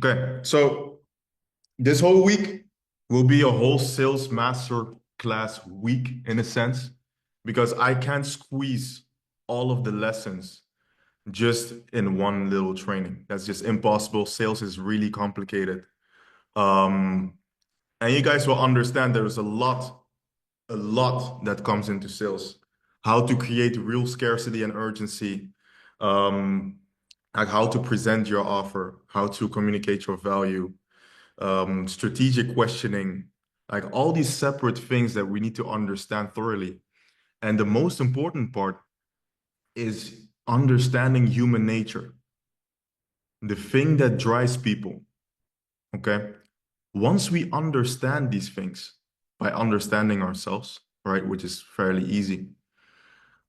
Okay, so this whole week will be a whole sales master class week in a sense, because I can't squeeze all of the lessons just in one little training. That's just impossible. Sales is really complicated. Um, and you guys will understand there's a lot that comes into sales. How to create real scarcity and urgency, um, like how to present your offer, how to communicate your value, strategic questioning, like all these separate things that we need to understand thoroughly. And the most important part is understanding human nature, the thing that drives people. Okay. Once we understand these things by understanding ourselves, right, which is fairly easy,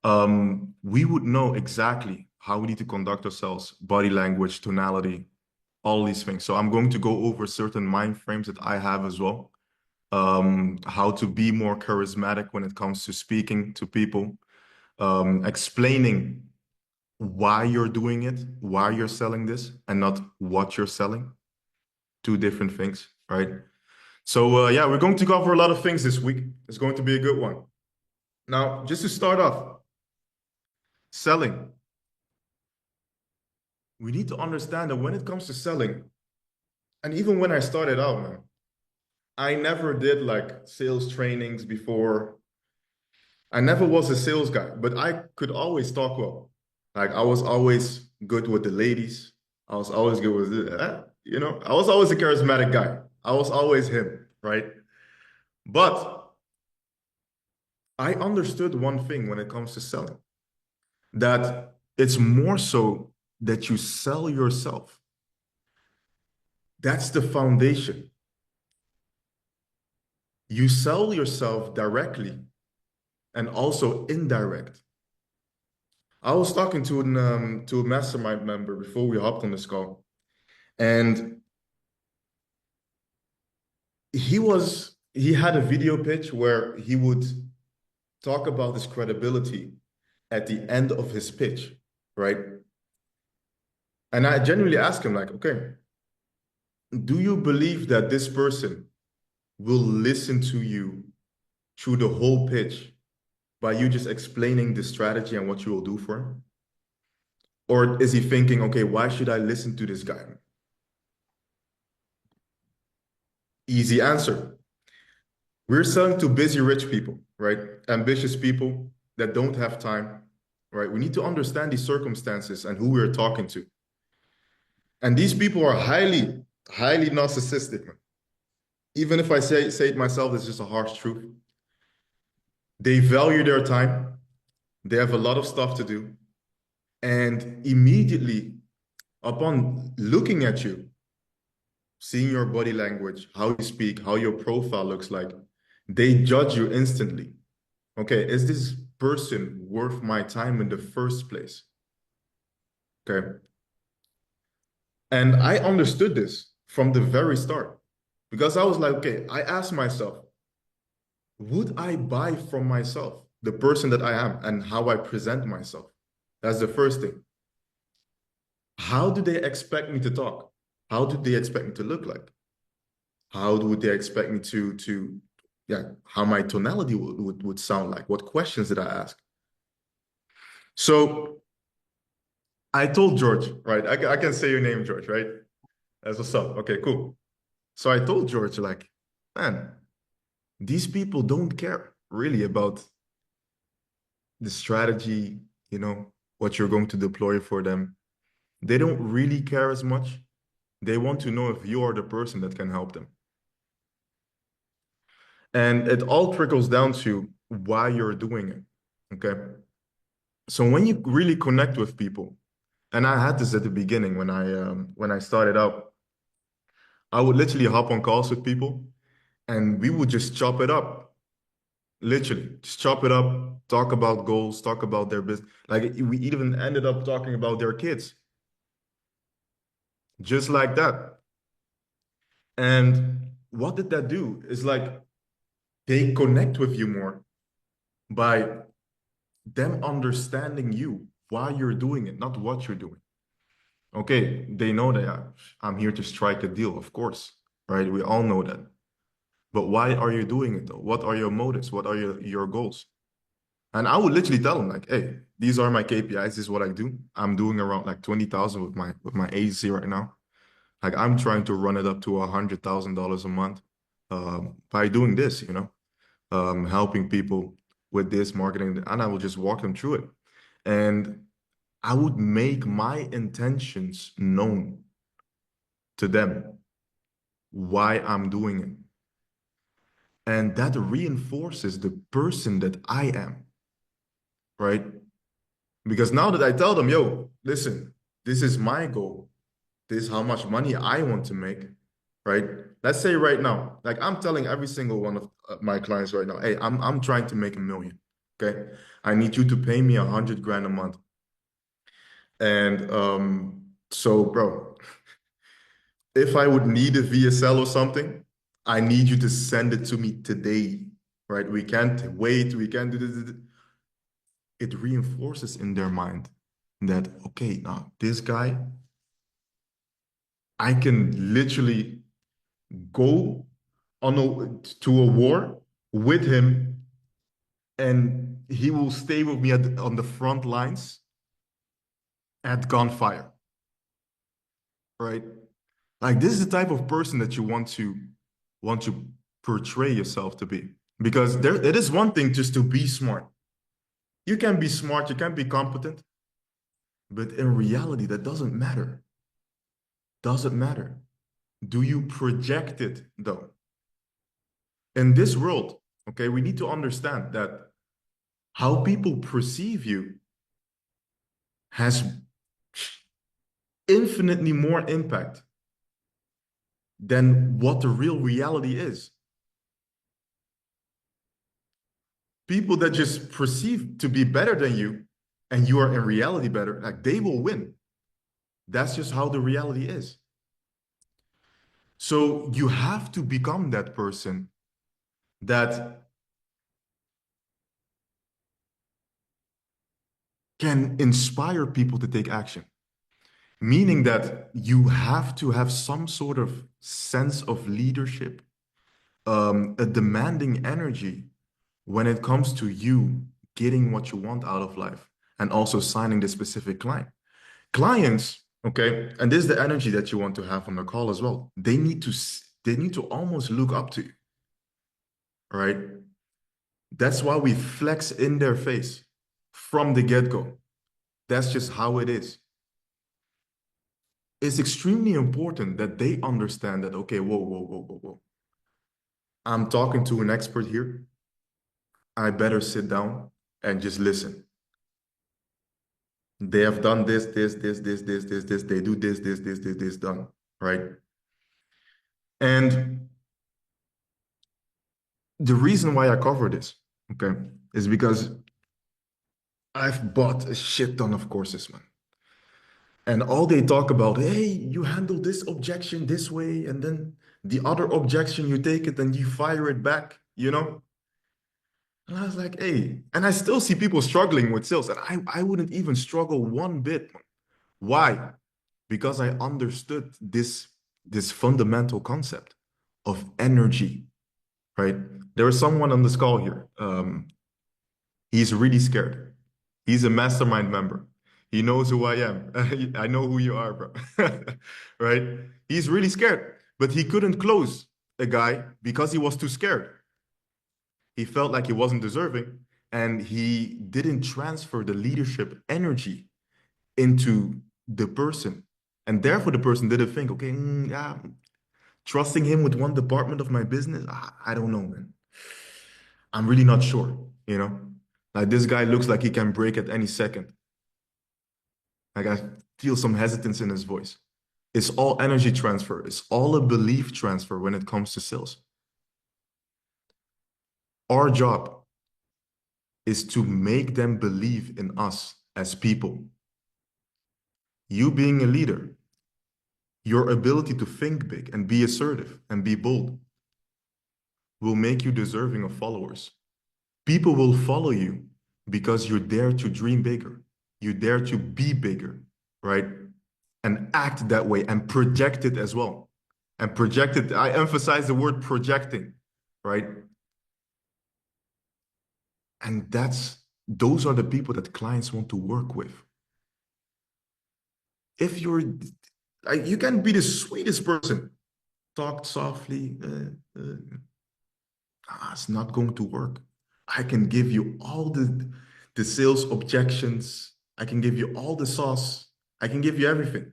we would know exactly how we need to conduct ourselves, body language, tonality, all these things. So I'm going to go over certain mind frames that I have as well. How to be more charismatic when it comes to speaking to people, explaining why you're doing it, why you're selling this, and not what you're selling. Two different things, right? So yeah, we're going to cover a lot of things this week. It's going to be a good one. Now, just to start off, selling. We need to understand that when it comes to selling, and even when I started out, man, I never did like sales trainings before. I never was a sales guy, but I could always talk well. Like I was always good with the ladies. I was always good with I was always a charismatic guy. I was always him, right? But I understood one thing when it comes to selling, that it's more so that you sell yourself. That's the foundation. You sell yourself directly and also indirect. I was talking to a mastermind member before we hopped on this call, and he had a video pitch where he would talk about his credibility at the end of his pitch, right? And I genuinely asked him, like, okay, do you believe that this person will listen to you through the whole pitch by you just explaining the strategy and what you will do for him? Or is he thinking, okay, why should I listen to this guy? Easy answer. We're selling to busy rich people, right? Ambitious people that don't have time, right? We need to understand these circumstances and who we're talking to. And these people are highly, highly narcissistic, man. Even if I say it myself, it's just a harsh truth. They value their time. They have a lot of stuff to do. And immediately upon looking at you, seeing your body language, how you speak, how your profile looks like, they judge you instantly. Okay, is this person worth my time in the first place? Okay. And I understood this from the very start because I was like, okay, I asked myself, would I buy from myself the person that I am and how I present myself? That's the first thing. How do they expect me to talk? How do they expect me to look like? How would they expect me to yeah, how my tonality would sound like? What questions did I ask? So I told George, right? I can say your name, George, right? That's what's up. Okay, cool. So I told George, like, man, these people don't care really about the strategy, what you're going to deploy for them. They don't really care as much. They want to know if you are the person that can help them. And it all trickles down to why you're doing it. Okay. So when you really connect with people, and I had this at the beginning when I started out, I would literally hop on calls with people and we would just chop it up. Literally, just chop it up, talk about goals, talk about their business. Like we even ended up talking about their kids, just like that. And what did that do? Is like they connect with you more by them understanding you, why you're doing it, not what you're doing. Okay, they know that I'm here to strike a deal, of course, right? We all know that. But why are you doing it though? What are your motives? What are your goals? And I would literally tell them like, hey, these are my KPIs. This is what I do. I'm doing around like 20,000 with my agency right now. Like I'm trying to run it up to $100,000 a month by doing this, helping people with this marketing, and I will just walk them through it. And I would make my intentions known to them, why I'm doing it. And that reinforces the person that I am, right? Because now that I tell them, yo, listen, this is my goal. This is how much money I want to make, right? Let's say right now, like I'm telling every single one of my clients right now, hey, I'm trying to make 1 million. Okay. I need you to pay me 100 grand a month. And so bro, if I would need a VSL or something, I need you to send it to me today, right? We can't wait. We can't do this. It reinforces in their mind that, okay, now this guy, I can literally go to a war with him and he will stay with me on the front lines at gunfire, right? Like this is the type of person that you want to portray yourself to be. Because it is one thing just to be smart. You can be smart, you can be competent, but in reality, that doesn't matter. Doesn't matter. Do you project it though? In this world, okay, we need to understand that how people perceive you has infinitely more impact than what the real reality is. People that just perceive to be better than you and you are in reality better, like they will win. That's just how the reality is. So you have to become that person that can inspire people to take action, meaning that you have to have some sort of sense of leadership, a demanding energy when it comes to you getting what you want out of life and also signing the specific client. Clients, okay, and this is the energy that you want to have on the call as well. They need to almost look up to you, right? That's why we flex in their face from the get-go. That's just how it is. It's extremely important that they understand that, okay, whoa, whoa, whoa, whoa, whoa. I'm talking to an expert here. I better sit down and just listen. They have done this. They do this, done, right? And the reason why I cover this, okay, is because I've bought a shit ton of courses, man. And all they talk about, hey, you handle this objection this way, and then the other objection, you take it and you fire it back, you know? And I was like, hey, and I still see people struggling with sales, and I wouldn't even struggle one bit. Why? Because I understood this fundamental concept of energy, right? There is someone on this call here. He's really scared. He's a mastermind member. He knows who I am. I know who you are, bro. Right? He's really scared, but he couldn't close a guy because he was too scared. He felt like he wasn't deserving, and he didn't transfer the leadership energy into the person. And therefore, the person didn't think, okay, yeah, trusting him with one department of my business, I don't know, man. I'm really not sure, you know? Like this guy looks like he can break at any second. Like I feel some hesitance in his voice. It's all energy transfer. It's all a belief transfer when it comes to sales. Our job is to make them believe in us as people. You being a leader, your ability to think big and be assertive and be bold will make you deserving of followers. People will follow you because you're there to dream bigger. You're there to be bigger, right? and act that way and project it as well. And project it, I emphasize the word projecting, right? And those are the people that clients want to work with. If you can be the sweetest person, talk softly, it's not going to work. I can give you all the sales objections. I can give you all the sauce. I can give you everything.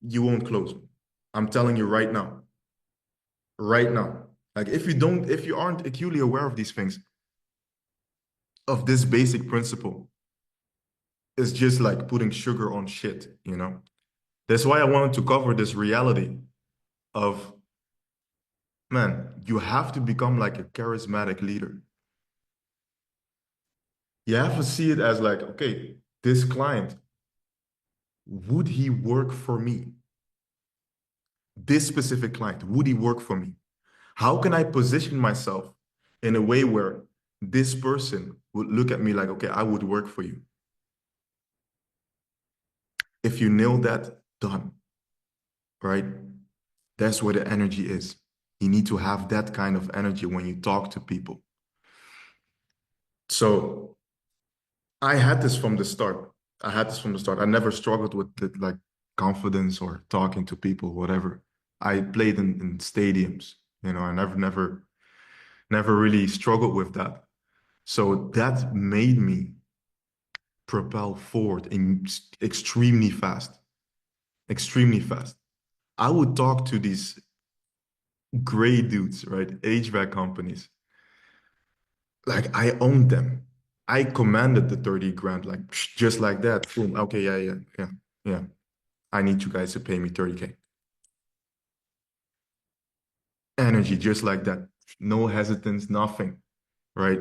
You won't close. I'm telling you right now. Right now. Like if you aren't acutely aware of these things, of this basic principle, it's just like putting sugar on shit, you know? That's why I wanted to cover this reality of, man, you have to become like a charismatic leader. You have to see it as like, okay, this client, would he work for me? This specific client, would he work for me? How can I position myself in a way where this person would look at me like, okay, I would work for you? If you nail that, done, right? That's where the energy is. You need to have that kind of energy when you talk to people. So I had this from the start. I had this from the start. I never struggled with like confidence or talking to people, whatever. I played in stadiums, you know, I never really struggled with that. So that made me propel forward extremely fast, extremely fast. I would talk to these gray dudes, right? HVAC companies. Like I owned them. I commanded the 30 grand, like just like that. Boom. Okay, yeah. I need you guys to pay me 30K. Energy, just like that. No hesitance, nothing, right?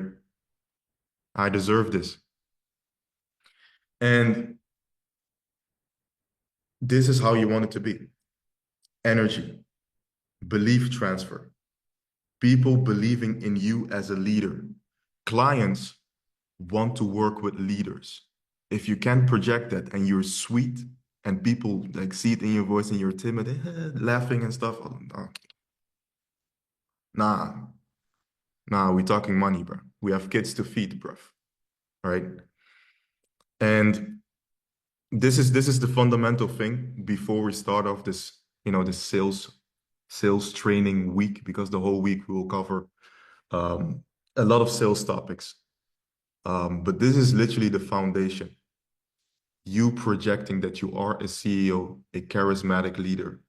I deserve this. And this is how you want it to be. Energy, belief transfer, people believing in you as a leader. Clients want to work with leaders. If you can project that and you're sweet and people like see it in your voice and you're timid, laughing and stuff, oh, no. Nah, nah, we're talking money, bro. We have kids to feed, bro. Right? And this is the fundamental thing before we start off this, this sales training week, because the whole week we will cover um, a lot of sales topics. But this is literally the foundation. You projecting that you are a CEO, a charismatic leader.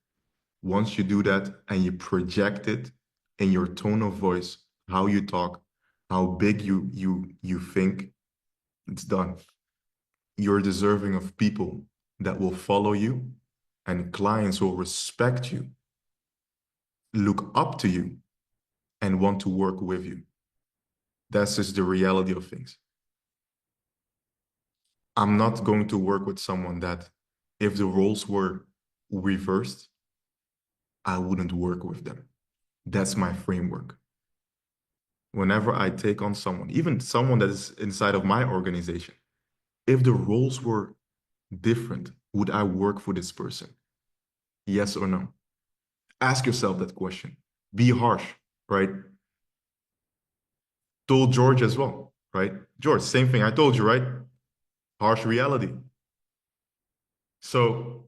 Once you do that and you project it in your tone of voice, how you talk, how big you think, it's done. You're deserving of people that will follow you, and clients will respect you, look up to you, and want to work with you. That's just the reality of things. I'm not going to work with someone that, if the roles were reversed, I wouldn't work with them. That's my framework. Whenever I take on someone, even someone that is inside of my organization, if the roles were different, would I work for this person? Yes or no? Ask yourself that question. Be harsh, right? Told George as well, right? George, same thing I told you, right? Harsh reality. So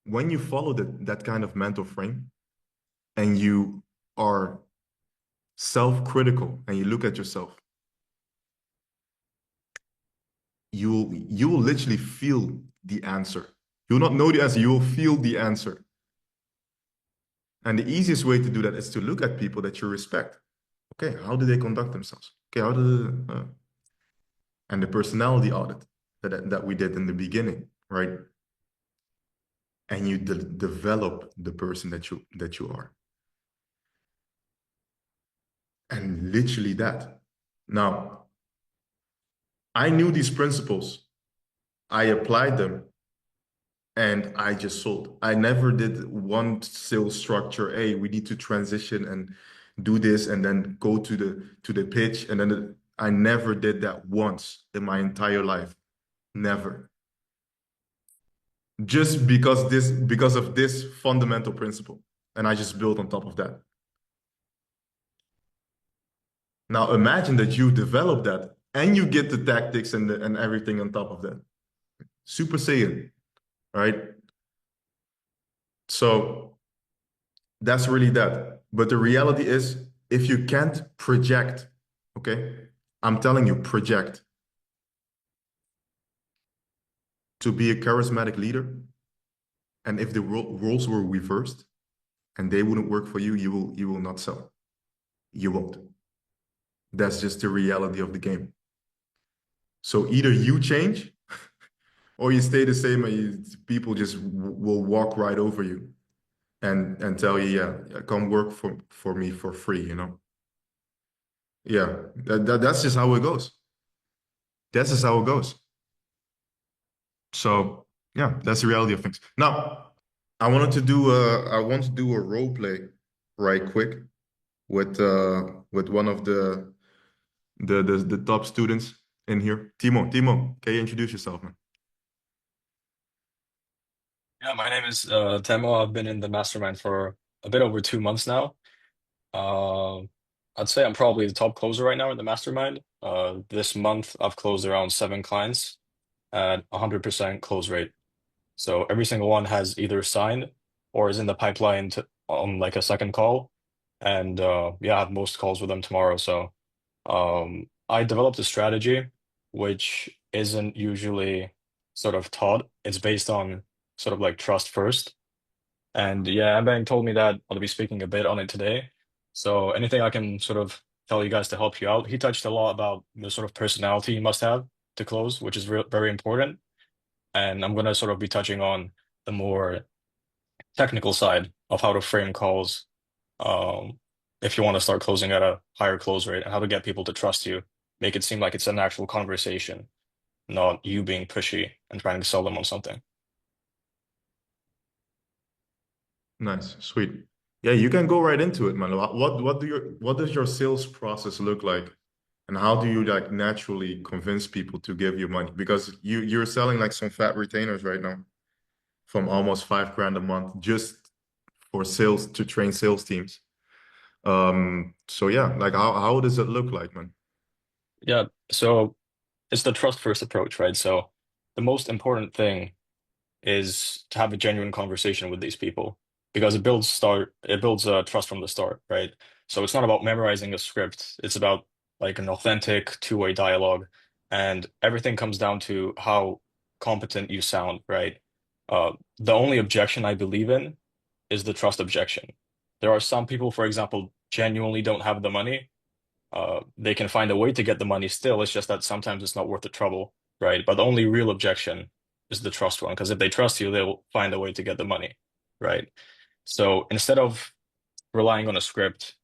when you follow that kind of mental frame and you are self-critical and you look at yourself, you will literally feel the answer. You'll not know the answer, you will feel the answer. And the easiest way to do that is to look at people that you respect. Okay, how do they conduct themselves? Okay, how do and the personality audit that we did in the beginning, right? And you develop the person that you are. And literally that. Now, I knew these principles. I applied them and I just sold. I never did one sales structure. Hey, we need to transition and do this and then go to the pitch. And then I never did that once in my entire life. Never. just because of this fundamental principle. And I just built on top of that. Now imagine that you develop that and you get the tactics and everything on top of that. Super Saiyan, right? So that's really that. But the reality is, if you can't project, okay, I'm telling you, project to be a charismatic leader. And if the roles were reversed and they wouldn't work for you, you will not sell. You won't. That's just the reality of the game. So either you change or you stay the same and people just will walk right over you and tell you, yeah, come work for me for free, you know? Yeah, that's just how it goes. That's just how it goes. So yeah, that's the reality of things. Now, I want to do a role play right quick with one of the top students in here. Timo, can you introduce yourself, man? Yeah, my name is Temo. I've been in the mastermind for a bit over 2 months now. Uh, I'd say I'm probably the top closer right now in the mastermind. This month I've closed around 7 clients at 100% close rate. So every single one has either signed or is in the pipeline on like a second call. And yeah, I have most calls with them tomorrow. So I developed a strategy which isn't usually sort of taught. It's based on sort of like trust first. And yeah, Ambang told me that I'll be speaking a bit on it today. So anything I can sort of tell you guys to help you out. He touched a lot about the sort of personality you must have to close, which is very important. And I'm going to sort of be touching on the more technical side of how to frame calls, um, if you want to start closing at a higher close rate, and how to get people to trust you, make it seem like it's an actual conversation, not you being pushy and trying to sell them on something. Nice, sweet. Yeah, you can go right into it, man. What does your sales process look like? And how do you like naturally convince people to give you money? Because you're selling like some fat retainers right now from almost 5 grand a month just for sales to train sales teams. So yeah, like how does it look like, man? Yeah, so it's the trust first approach, right? So the most important thing is to have a genuine conversation with these people because it builds trust from the start, right? So it's not about memorizing a script. It's about like an authentic two-way dialogue, and everything comes down to how competent you sound, right? The only objection I believe in is the trust objection. There are some people, for example, genuinely don't have the money. They can find a way to get the money still. It's just that sometimes it's not worth the trouble, right? But the only real objection is the trust one, because if they trust you, they'll find a way to get the money, right? So instead of relying on a script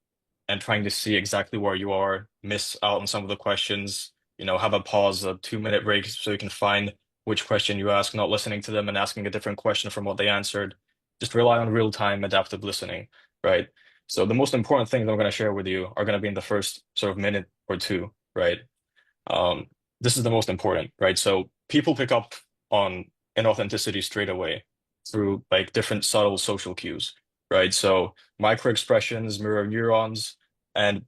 and trying to see exactly where you are, miss out on some of the questions, have a pause, a 2 minute break so you can find which question you ask, not listening to them and asking a different question from what they answered. Just rely on real-time adaptive listening, right? So the most important things I'm going to share with you are going to be in the first sort of minute or two, right? Um, this is the most important, right? So people pick up on inauthenticity straight away through like different subtle social cues, right? So micro expressions, mirror neurons, and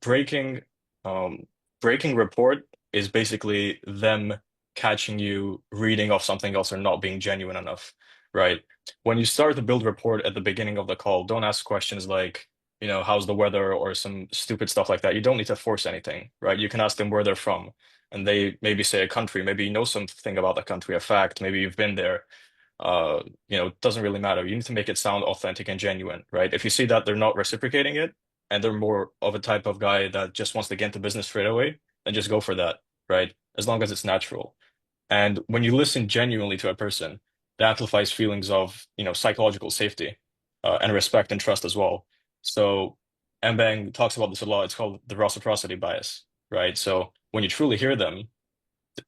um, breaking report is basically them catching you reading off something else or not being genuine enough, right? When you start to build report at the beginning of the call, don't ask questions like, how's the weather or some stupid stuff like that. You don't need to force anything, right? You can ask them where they're from and they maybe say a country, maybe you know something about that country, a fact, maybe you've been there. It doesn't really matter. You need to make it sound authentic and genuine, right? If you see that they're not reciprocating it and they're more of a type of guy that just wants to get into business straight away, then just go for that, right? As long as it's natural. And when you listen genuinely to a person, that amplifies feelings of, psychological safety, and respect and trust as well. So Mbang talks about this a lot. It's called the reciprocity bias, right? So when you truly hear them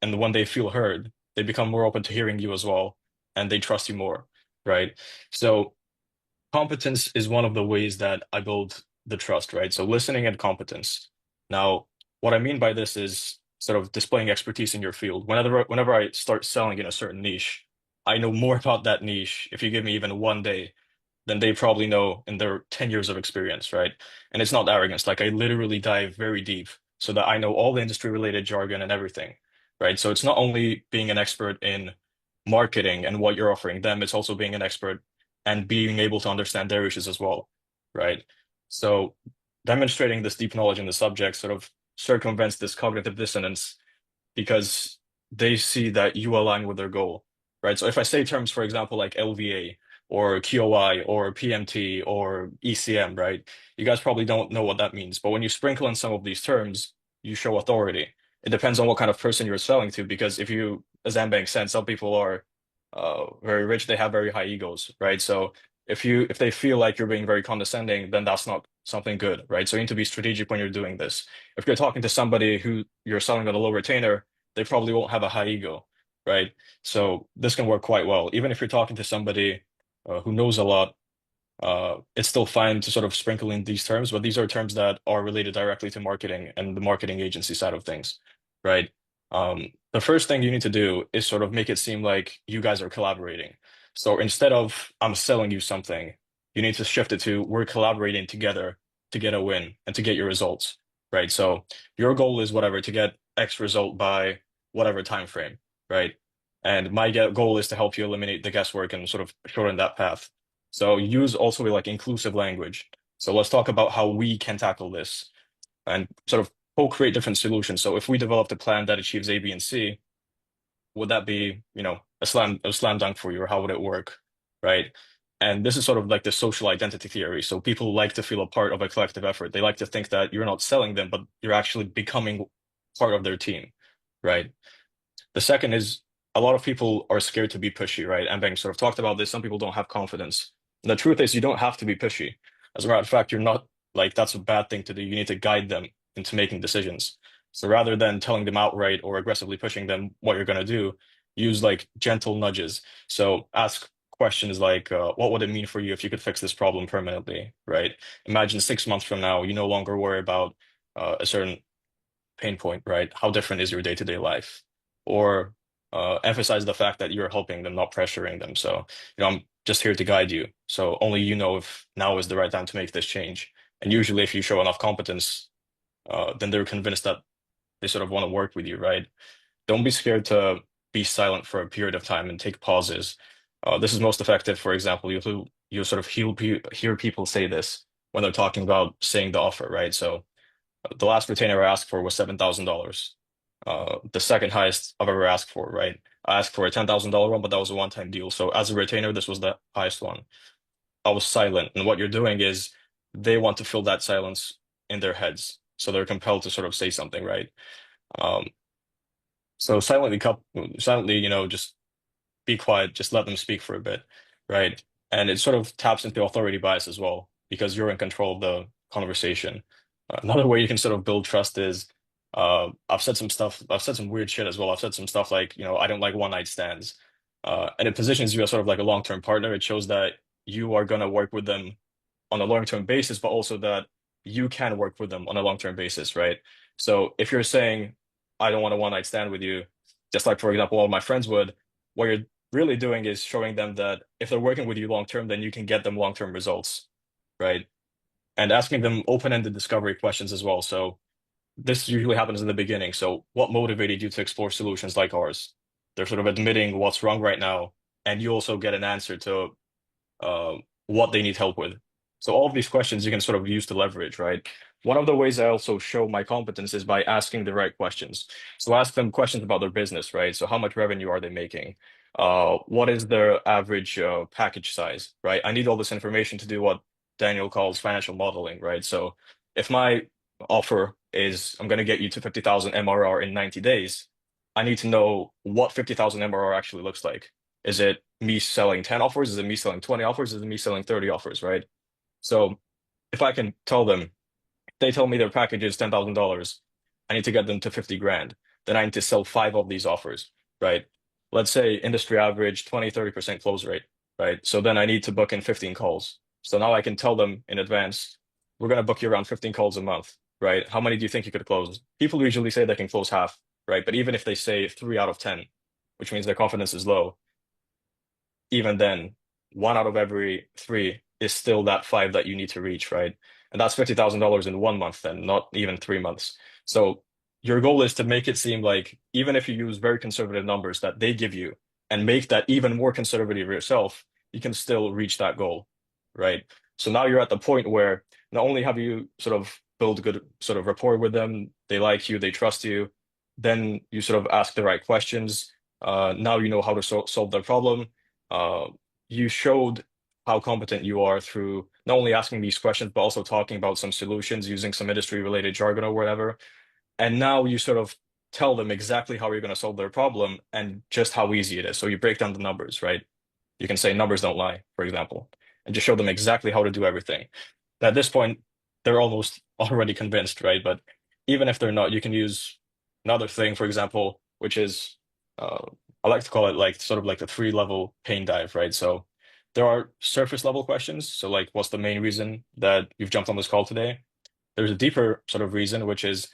and when they feel heard, they become more open to hearing you as well, and they trust you more, right? So competence is one of the ways that I build the trust, right? So listening and competence. Now, what I mean by this is sort of displaying expertise in your field. Whenever I start selling in a certain niche, I know more about that niche if you give me even one day than they probably know in their 10 years of experience, right? And it's not arrogance. Like I literally dive very deep so that I know all the industry related jargon and everything, right? So it's not only being an expert in marketing and what you're offering them, it's also being an expert and being able to understand their issues as well, right? So demonstrating this deep knowledge in the subject sort of circumvents this cognitive dissonance because they see that you align with their goal, right? So if I say terms, for example, like LVA or QOI or PMT or ECM, right? You guys probably don't know what that means, but when you sprinkle in some of these terms, you show authority. It depends on what kind of person you're selling to, because if you, as Mbank said, some people are very rich, they have very high egos, right? So if they feel like you're being very condescending, then that's not something good, right? So you need to be strategic when you're doing this. If you're talking to somebody who you're selling at a low retainer, they probably won't have a high ego, right? So this can work quite well. Even if you're talking to somebody who knows a lot, it's still fine to sort of sprinkle in these terms, but these are terms that are related directly to marketing and the marketing agency side of things, right? The first thing you need to do is sort of make it seem like you guys are collaborating. So instead of I'm selling you something, you need to shift it to we're collaborating together to get a win and to get your results, right? So your goal is whatever to get X result by whatever time frame, right? And my goal is to help you eliminate the guesswork and sort of shorten that path. So use also like inclusive language. So let's talk about how we can tackle this and sort of co-create different solutions. So if we developed a plan that achieves A, B, and C, would that be, a slam dunk for you, or how would it work? Right. And this is sort of like the social identity theory. So people like to feel a part of a collective effort. They like to think that you're not selling them, but you're actually becoming part of their team. Right. The second is a lot of people are scared to be pushy, right? And Bang sort of talked about this. Some people don't have confidence. And the truth is, you don't have to be pushy. As a matter of fact, you're not like that's a bad thing to do. You need to guide them into making decisions. So rather than telling them outright or aggressively pushing them what you're going to do, use like gentle nudges. So ask questions like, what would it mean for you if you could fix this problem permanently, right? Imagine 6 months from now, you no longer worry about a certain pain point, right? How different is your day-to-day life? Or emphasize the fact that you're helping them, not pressuring them. So, I'm just here to guide you. So only you know if now is the right time to make this change. And usually if you show enough competence, then they're convinced that they sort of want to work with you, right? Don't be scared to be silent for a period of time and take pauses. This is most effective. For example, you sort of hear people say this when they're talking about saying the offer, right? So the last retainer I asked for was $7,000. The second highest I've ever asked for, right? I asked for a $10,000 one, but that was a one-time deal. So as a retainer, this was the highest one. I was silent. And what you're doing is they want to fill that silence in their heads. So they're compelled to sort of say something, right? Um, so silently, just be quiet, just let them speak for a bit, right? And it sort of taps into authority bias as well, because you're in control of the conversation. Another way you can sort of build trust is I've said some weird shit as well. I've said some stuff like, I don't like one night stands. And it positions you as sort of like a long-term partner. It shows that you are going to work with them on a long-term basis, but also that you can work with them on a long-term basis, right? So if you're saying, I don't want a one night stand with you, just like, for example, all my friends would, what you're really doing is showing them that if they're working with you long term, then you can get them long-term results, right? And asking them open-ended discovery questions as well. So this usually happens in the beginning. So what motivated you to explore solutions like ours? They're sort of admitting what's wrong right now, and you also get an answer to uh, what they need help with. So all of these questions you can sort of use to leverage, right? One of the ways I also show my competence is by asking the right questions. So ask them questions about their business, right? So how much revenue are they making? What is their average package size, right? I need all this information to do what Daniel calls financial modeling, right? So if my offer is I'm going to get you to 50,000 MRR in 90 days, I need to know what 50,000 MRR actually looks like. Is it me selling 10 offers? Is it me selling 20 offers? Is it me selling 30 offers, right? So if I can tell them, they tell me their package is $10,000, I need to get them to 50 grand. Then I need to sell five of these offers, right? Let's say industry average 20-30% close rate, right? So then I need to book in 15 calls. So now I can tell them in advance, we're going to book you around 15 calls a month, right? How many do you think you could close? People usually say they can close half, right? But even if they say 3 out of 10, which means their confidence is low, even then, one out of every three is still that five that you need to reach, right? And that's $50,000 in 1 month, then, not even 3 months. So your goal is to make it seem like even if you use very conservative numbers that they give you and make that even more conservative yourself, you can still reach that goal, right? So now you're at the point where not only have you sort of built good sort of rapport with them, they like you, they trust you, then you sort of ask the right questions. Now you know how to solve their problem. Uh, you showed how competent you are through not only asking these questions, but also talking about some solutions using some industry related jargon or whatever. And now you sort of tell them exactly how you're going to solve their problem and just how easy it is. So you break down the numbers, right? You can say numbers don't lie, for example, and just show them exactly how to do everything. At this point, they're almost already convinced, right? But even if they're not, you can use another thing, for example, which is uh, I like to call it like sort of like the three-level pain dive, right? So there are surface level questions. So like, what's the main reason that you've jumped on this call today? There's a deeper sort of reason, which is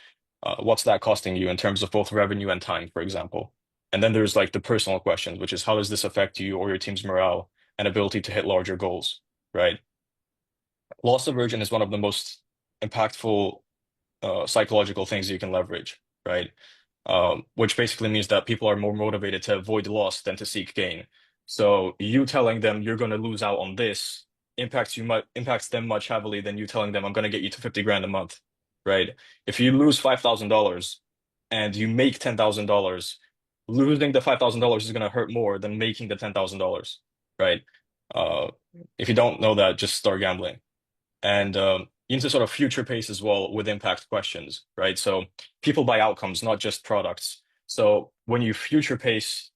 what's that costing you in terms of both revenue and time, for example. And then there's like the personal questions, which is how does this affect you or your team's morale and ability to hit larger goals, right? Loss aversion is one of the most impactful psychological things you can leverage, right? Which basically means that people are more motivated to avoid loss than to seek gain. So you telling them you're going to lose out on this impacts them much heavily than you telling them I'm going to get you to 50 grand a month, right? If you lose $5,000 and you make $10,000, losing the $5,000 is going to hurt more than making the $10,000, right? Uh, if you don't know that, just start gambling and you need to sort of future pace as well with impact questions, right? So people buy outcomes, not just products. So when you future pace,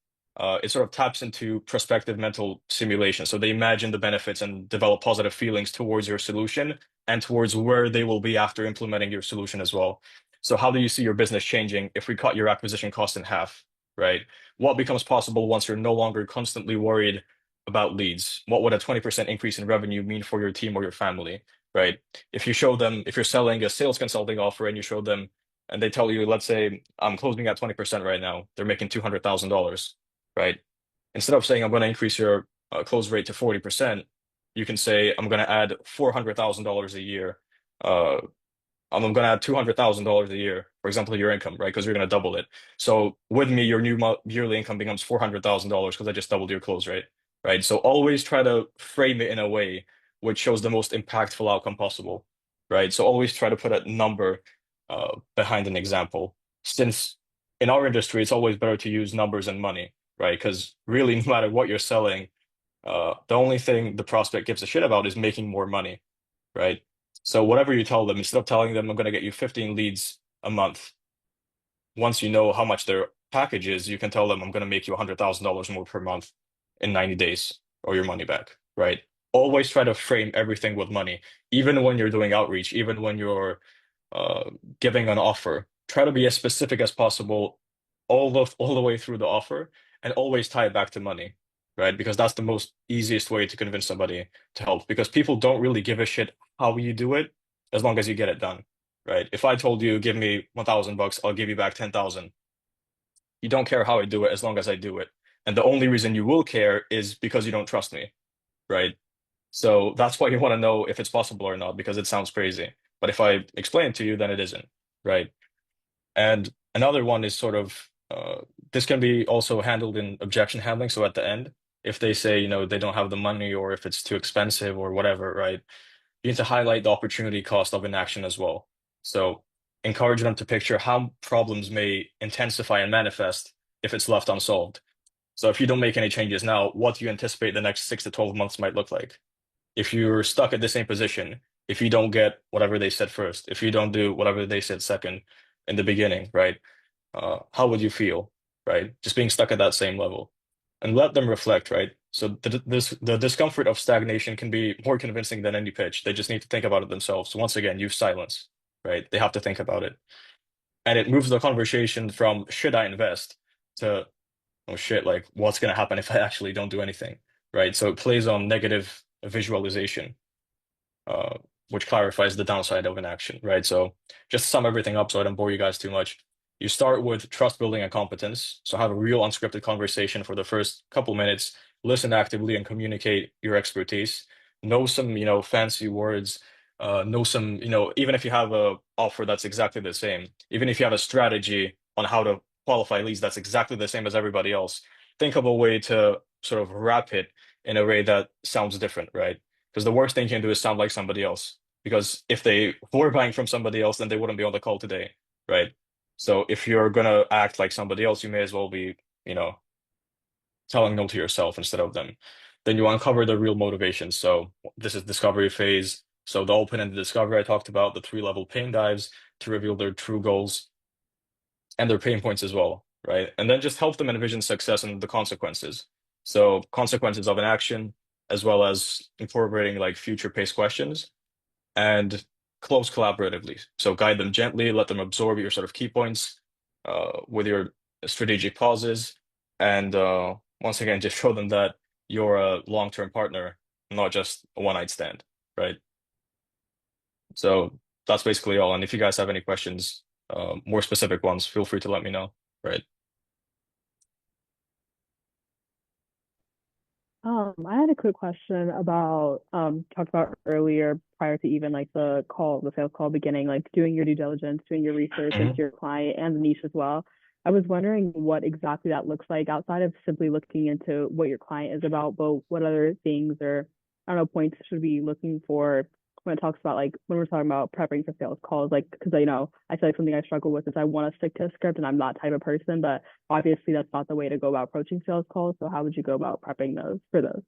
it sort of taps into prospective mental simulation. So they imagine the benefits and develop positive feelings towards your solution and towards where they will be after implementing your solution as well. So how do you see your business changing if we cut your acquisition cost in half, right? What becomes possible once you're no longer constantly worried about leads? What would a 20% increase in revenue mean for your team or your family? Right? If you show them, if you're selling a sales consulting offer and you show them, and they tell you, let's say, I'm closing at 20% right now, they're making $200,000, right? Instead of saying, I'm going to increase your close rate to 40%, you can say, I'm going to add $400,000 a year. Uh, I'm going to add $200,000 a year, for example, your income, right? Because you're going to double it. So with me, your new yearly income becomes $400,000 because I just doubled your close rate, right? So always try to frame it in a way which shows the most impactful outcome possible, right? So always try to put a number behind an example. Since in our industry, it's always better to use numbers and money, right? Because really, no matter what you're selling, the only thing the prospect gives a shit about is making more money, right? So whatever you tell them, instead of telling them I'm going to get you 15 leads a month, once you know how much their package is, you can tell them I'm going to make you $100,000 more per month in 90 days or your money back, right? Always try to frame everything with money, even when you're doing outreach, even when you're uh, giving an offer. Try to be as specific as possible all the way through the offer, and always tie it back to money, right? Because that's the most easiest way to convince somebody to help. Because people don't really give a shit how you do it, as long as you get it done, right? If I told you give me $1,000, I'll give you back 10,000. You don't care how I do it as long as I do it. And the only reason you will care is because you don't trust me, right? So that's why you want to know if it's possible or not, because it sounds crazy. But if I explain it to you, then it isn't, right? And another one is sort of this can be also handled in objection handling. So at the end, if they say, they don't have the money or if it's too expensive or whatever, right? You need to highlight the opportunity cost of inaction as well. So encourage them to picture how problems may intensify and manifest if it's left unsolved. So if you don't make any changes now, what do you anticipate the next 6 to 12 months might look like? If you're stuck at the same position, if you don't get whatever they said first, if you don't do whatever they said second in the beginning, right? How would you feel, right? Just being stuck at that same level, and let them reflect, right? So the discomfort of stagnation can be more convincing than any pitch. They just need to think about it themselves. So once again, use silence, right? They have to think about it, and it moves the conversation from should I invest to oh shit, like what's gonna happen if I actually don't do anything, right? So it plays on negative visualization, uh, which clarifies the downside of inaction, right? So just to sum everything up, so I don't bore you guys too much. You start with trust building and competence. So have a real unscripted conversation for the first couple minutes, listen actively and communicate your expertise. Know some, fancy words, know some, even if you have a offer that's exactly the same, even if you have a strategy on how to qualify leads that's exactly the same as everybody else, think of a way to sort of wrap it in a way that sounds different, right? Because the worst thing you can do is sound like somebody else. Because if they were buying from somebody else, then they wouldn't be on the call today, right? So if you're gonna act like somebody else, you may as well be, telling no to yourself instead of them. Then you uncover the real motivations. So this is discovery phase. So the open and the discovery I talked about, the three-level pain dives to reveal their true goals and their pain points as well, right? And then just help them envision success and the consequences. So consequences of an action, as well as incorporating like future-paced questions and close collaboratively. So guide them gently, let them absorb your sort of key points with your strategic pauses, and once again, just show them that you're a long-term partner, not just a one-night stand, right? So that's basically all. And if you guys have any questions, more specific ones, feel free to let me know, right? I had a quick question about talked about earlier prior to even like the sales call beginning, like doing your due diligence, doing your research into Mhm. your client and the niche as well. I was wondering what exactly that looks like outside of simply looking into what your client is about, but what other things or I don't know points should we be looking for when it talks about like when we're talking about prepping for sales calls, like because I feel like something I struggle with is I want to stick to a script and I'm not that type of person, but obviously that's not the way to go about approaching sales calls. So how would you go about prepping those for those?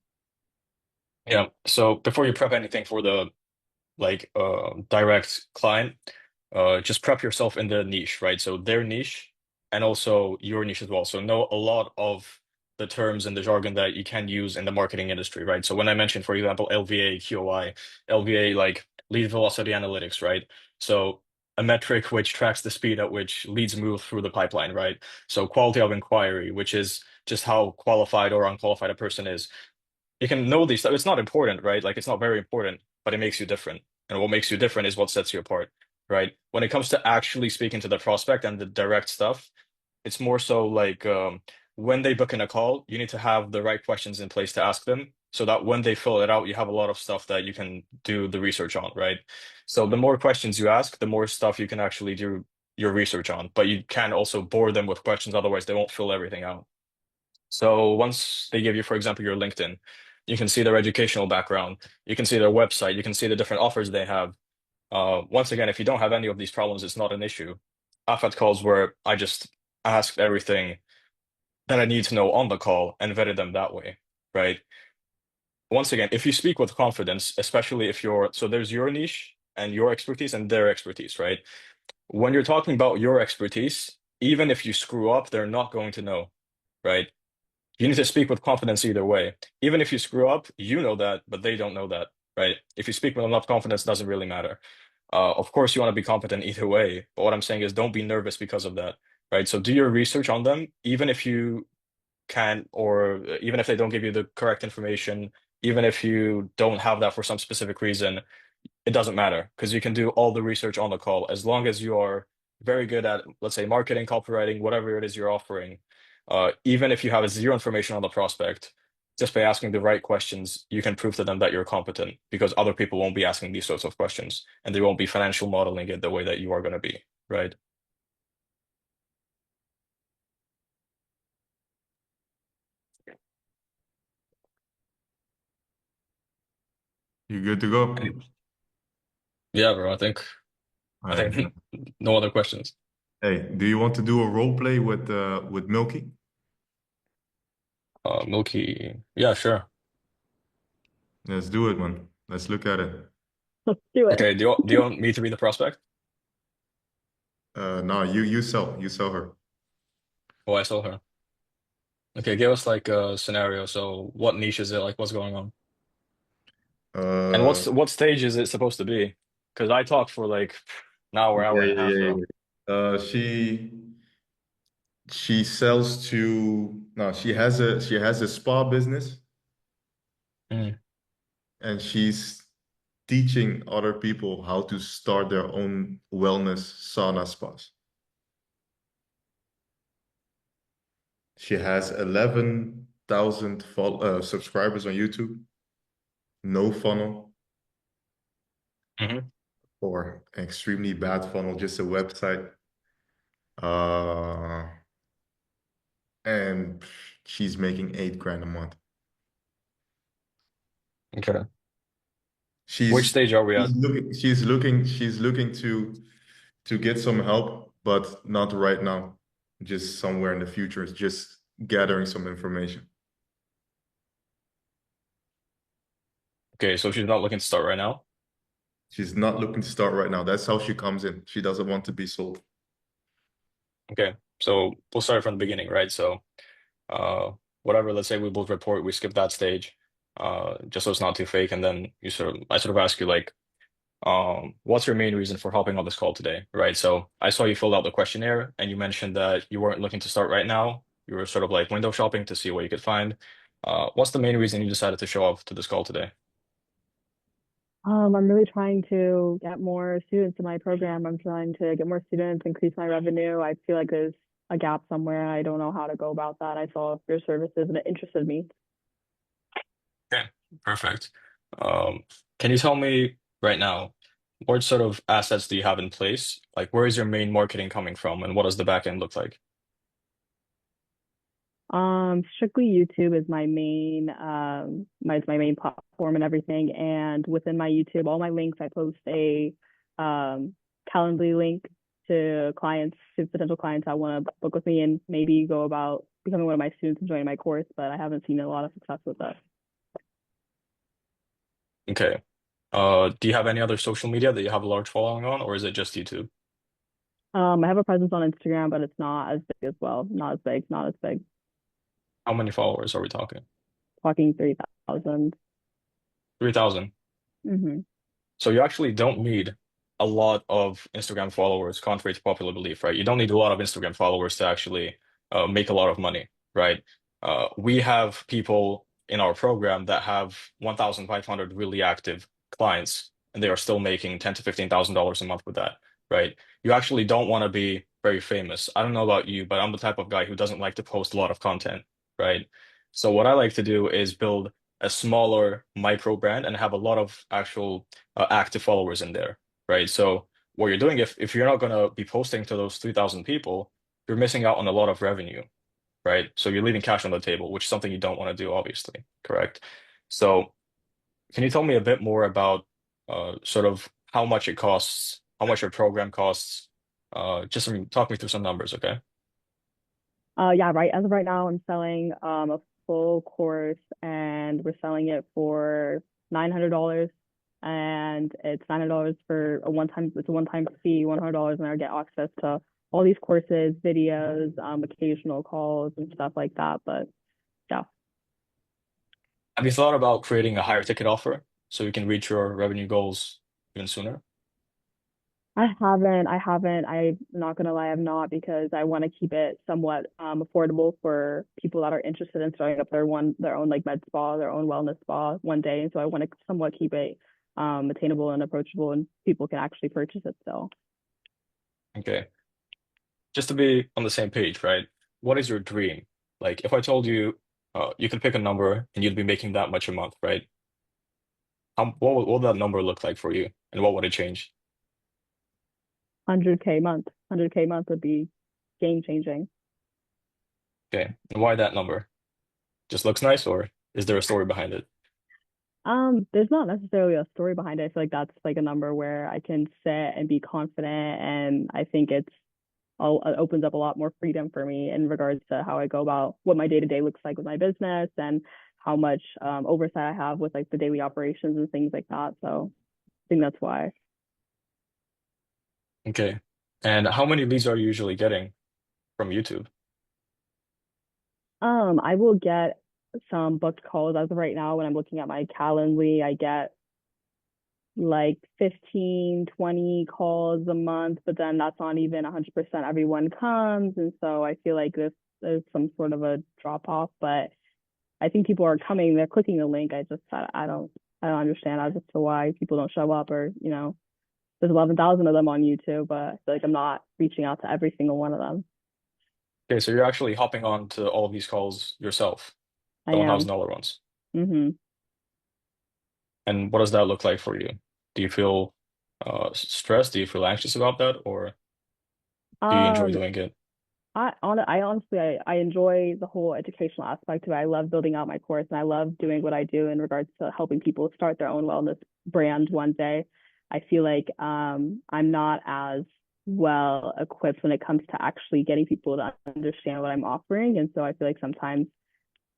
Yeah. So before you prep anything for the direct client, just prep yourself in the niche, right? So their niche and also your niche as well. So know a lot of the terms and the jargon that you can use in the marketing industry, right? So when I mentioned, for example, LVA, QOI, LVA, like lead velocity analytics, right? So a metric which tracks the speed at which leads move through the pipeline, right? So quality of inquiry, which is just how qualified or unqualified a person is. You can know these stuff. It's not important, right? Like it's not very important, but it makes you different. And what makes you different is what sets you apart, right? When it comes to actually speaking to the prospect and the direct stuff, it's more so like when they book in a call, you need to have the right questions in place to ask them so that when they fill it out, you have a lot of stuff that you can do the research on, right? So the more questions you ask, the more stuff you can actually do your research on. But you can also bore them with questions, otherwise they won't fill everything out. So once they give you, for example, your LinkedIn, you can see their educational background, you can see their website, you can see the different offers they have. Once again, if you don't have any of these problems, it's not an issue. I've had calls where I just asked everything that I need to know on the call and vetted them that way, right? Once again, if you speak with confidence, especially if so there's your niche and your expertise and their expertise, right? When you're talking about your expertise, even if you screw up, they're not going to know, right? You need to speak with confidence either way. Even if you screw up, you know that, but they don't know that, right? If you speak with enough confidence, it doesn't really matter. Of course, you want to be competent either way, but what I'm saying is don't be nervous because of that, right? So do your research on them, even if you can, or even if they don't give you the correct information, even if you don't have that for some specific reason, it doesn't matter because you can do all the research on the call as long as you are very good at, let's say, marketing, copywriting, whatever it is you're offering. Even if you have zero information on the prospect, just by asking the right questions, you can prove to them that you're competent because other people won't be asking these sorts of questions and they won't be financial modeling it the way that you are going to be, right? You good to go? Any- Yeah, bro. All I right. think no other questions. Hey, do you want to do a role play with Milky? Milky. Yeah, sure. Let's do it, man. Let's look at it. Let's do it. Okay. Do you want me to be the prospect? No, you sell her. Oh, I saw her. Okay, give us like a scenario. So what niche is it? Like what's going on? And Uh, what stage is it supposed to be? Because I talked for like an hour, yeah, hour and a yeah, half yeah, though. yeah. She sells to no, she has a spa business Mm. and she's teaching other people how to start their own wellness sauna spas. She has 11,000 subscribers on YouTube. No funnel Hmm. or extremely bad funnel, just a website. Uh, and she's making 8 grand a month. Okay. Which She's stage are we at? she's looking to get some help, but not right now. Just somewhere in the future. It's just gathering some information. Okay, so she's not looking to start right now. She's not looking to start right now. That's how she comes in. She doesn't want to be sold. Okay, so we'll start from the beginning, right? So, whatever, let's say we both report, we skip that stage, just so it's not too fake, and then I sort of ask you like, what's your main reason for hopping on this call today, right? So I saw you filled out the questionnaire, and you mentioned that you weren't looking to start right now. You were sort of like window shopping to see what you could find. What's the main reason you decided to show up to this call today? I'm really trying to get more students in my program. I'm trying to get more students, increase my revenue. I feel like there's a gap somewhere. I don't know how to go about that. I saw your services and it interested me. Okay, perfect. Um, can you tell me right now, what sort of assets do you have in place? Like, where is your main marketing coming from, and what does the back end look like? Strictly YouTube is my main my main platform and everything. And within my YouTube, all my links, I post a Calendly link to clients, to potential clients that want to book with me and maybe go about becoming one of my students and joining my course, but I haven't seen a lot of success with that. Okay. Do you have any other social media that you have a large following on, or is it just YouTube? I have a presence on Instagram, but it's not as big as well. Not as big, not as big. How many followers are we talking? Talking 3,000. 3,000. Mm-hmm. So you actually don't need a lot of Instagram followers, contrary to popular belief, right? You don't need a lot of Instagram followers to actually make a lot of money, right? We have people in our program that have 1,500 really active clients, and they are still making 10 to $15,000 a month with that, right? You actually don't want to be very famous. I don't know about you, but I'm the type of guy who doesn't like to post a lot of content, right? So what I like to do is build a smaller micro brand and have a lot of actual active followers in there, right? So what you're doing, if you're not going to be posting to those 3,000 people, you're missing out on a lot of revenue, right? So you're leaving cash on the table, which is something you don't want to do, obviously, correct? So can you tell me a bit more about sort of how much it costs, how much your program costs? Talk me through some numbers, okay? Yeah, right. As of right now, I'm selling a full course and we're selling it for $900. And it's $900 for it's a one-time fee, $100, and I get access to all these courses, videos, occasional calls and stuff like that. But yeah. Have you thought about creating a higher ticket offer so you can reach your revenue goals even sooner? I'm not gonna lie, I'm not because I want to keep it somewhat affordable for people that are interested in starting up their own like med spa, their own wellness spa one day. And so I want to somewhat keep it attainable and approachable and people can actually purchase it still. Okay. Just to be on the same page, right? What is your dream? Like, if I told you you could pick a number and you'd be making that much a month, right? What would that number look like for you, and what would it change? 100K month. 100K month would be game changing. Okay, and why that number? Just looks nice, or is there a story behind it? There's not necessarily a story behind it. I feel like that's like a number where I can sit and be confident, and I think it opens up a lot more freedom for me in regards to how I go about what my day to day looks like with my business and how much oversight I have with like the daily operations and things like that. So I think that's why. Okay, and how many leads are you usually getting from YouTube? I will get some booked calls as of right now when I'm looking at my Calendly. I get like 15, 20 calls a month, but then that's not even 100% everyone comes. And so I feel like there's some sort of a drop off, but I think people are coming, they're clicking the link. I don't understand as to why people don't show up or, there's 11,000 of them on YouTube, but I feel like I'm not reaching out to every single one of them. Okay, so you're actually hopping on to all of these calls yourself, I the am. $1,000 ones. Mm-hmm. And what does that look like for you? Do you feel stressed? Do you feel anxious about that, or do you enjoy Um, doing it? I honestly, I enjoy the whole educational aspect of it. I love building out my course, and I love doing what I do in regards to helping people start their own wellness brand one day. I feel like I'm not as well equipped when it comes to actually getting people to understand what I'm offering, and so I feel like sometimes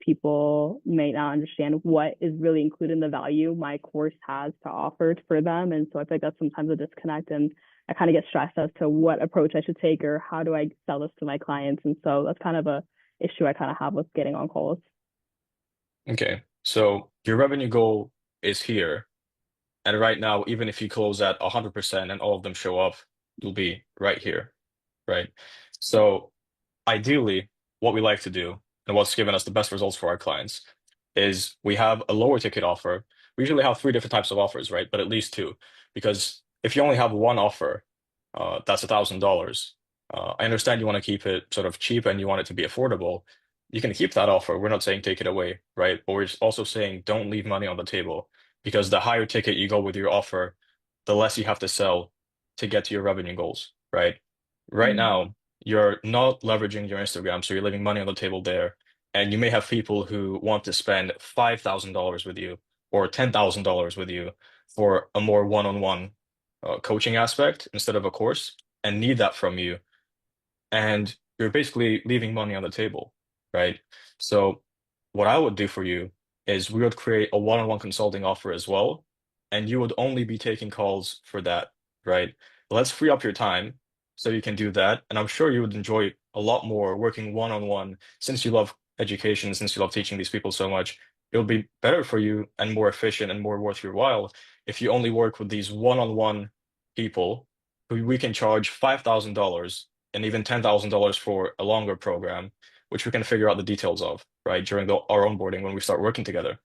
people may not understand what is really included in the value my course has to offer for them. And so I feel like that's sometimes a disconnect. And I kind of get stressed as to what approach I should take or how do I sell this to my clients. And so that's kind of a issue I kind of have with getting on calls. Okay, so your revenue goal is here. And right now, even if you close at 100% and all of them show up, you'll be right here, right? So ideally, what we like to do and what's given us the best results for our clients is we have a lower ticket offer. We usually have three different types of offers, right? But at least two, because if you only have one offer, that's $1,000. I understand you want to keep it sort of cheap and you want it to be affordable. You can keep that offer. We're not saying take it away, right? But we're also saying don't leave money on the table because the higher ticket you go with your offer, the less you have to sell to get to your revenue goals, right? Right Mm. now, you're not leveraging your Instagram, so you're leaving money on the table there. And you may have people who want to spend $5,000 with you or $10,000 with you for a more one-on-one coaching aspect instead of a course and need that from you and you're basically leaving money on the table, right? So what I would do for you is we would create a one-on-one consulting offer as well, and you would only be taking calls for that, right? Let's free up your time so you can do that, and I'm sure you would enjoy a lot more working one-on-one since you love education, since you love teaching these people so much. It'll be better for you and more efficient and more worth your while if you only work with these one-on-one people who we can charge $5,000 and even $10,000 for a longer program, which we can figure out the details of, right, during our onboarding when we start working together.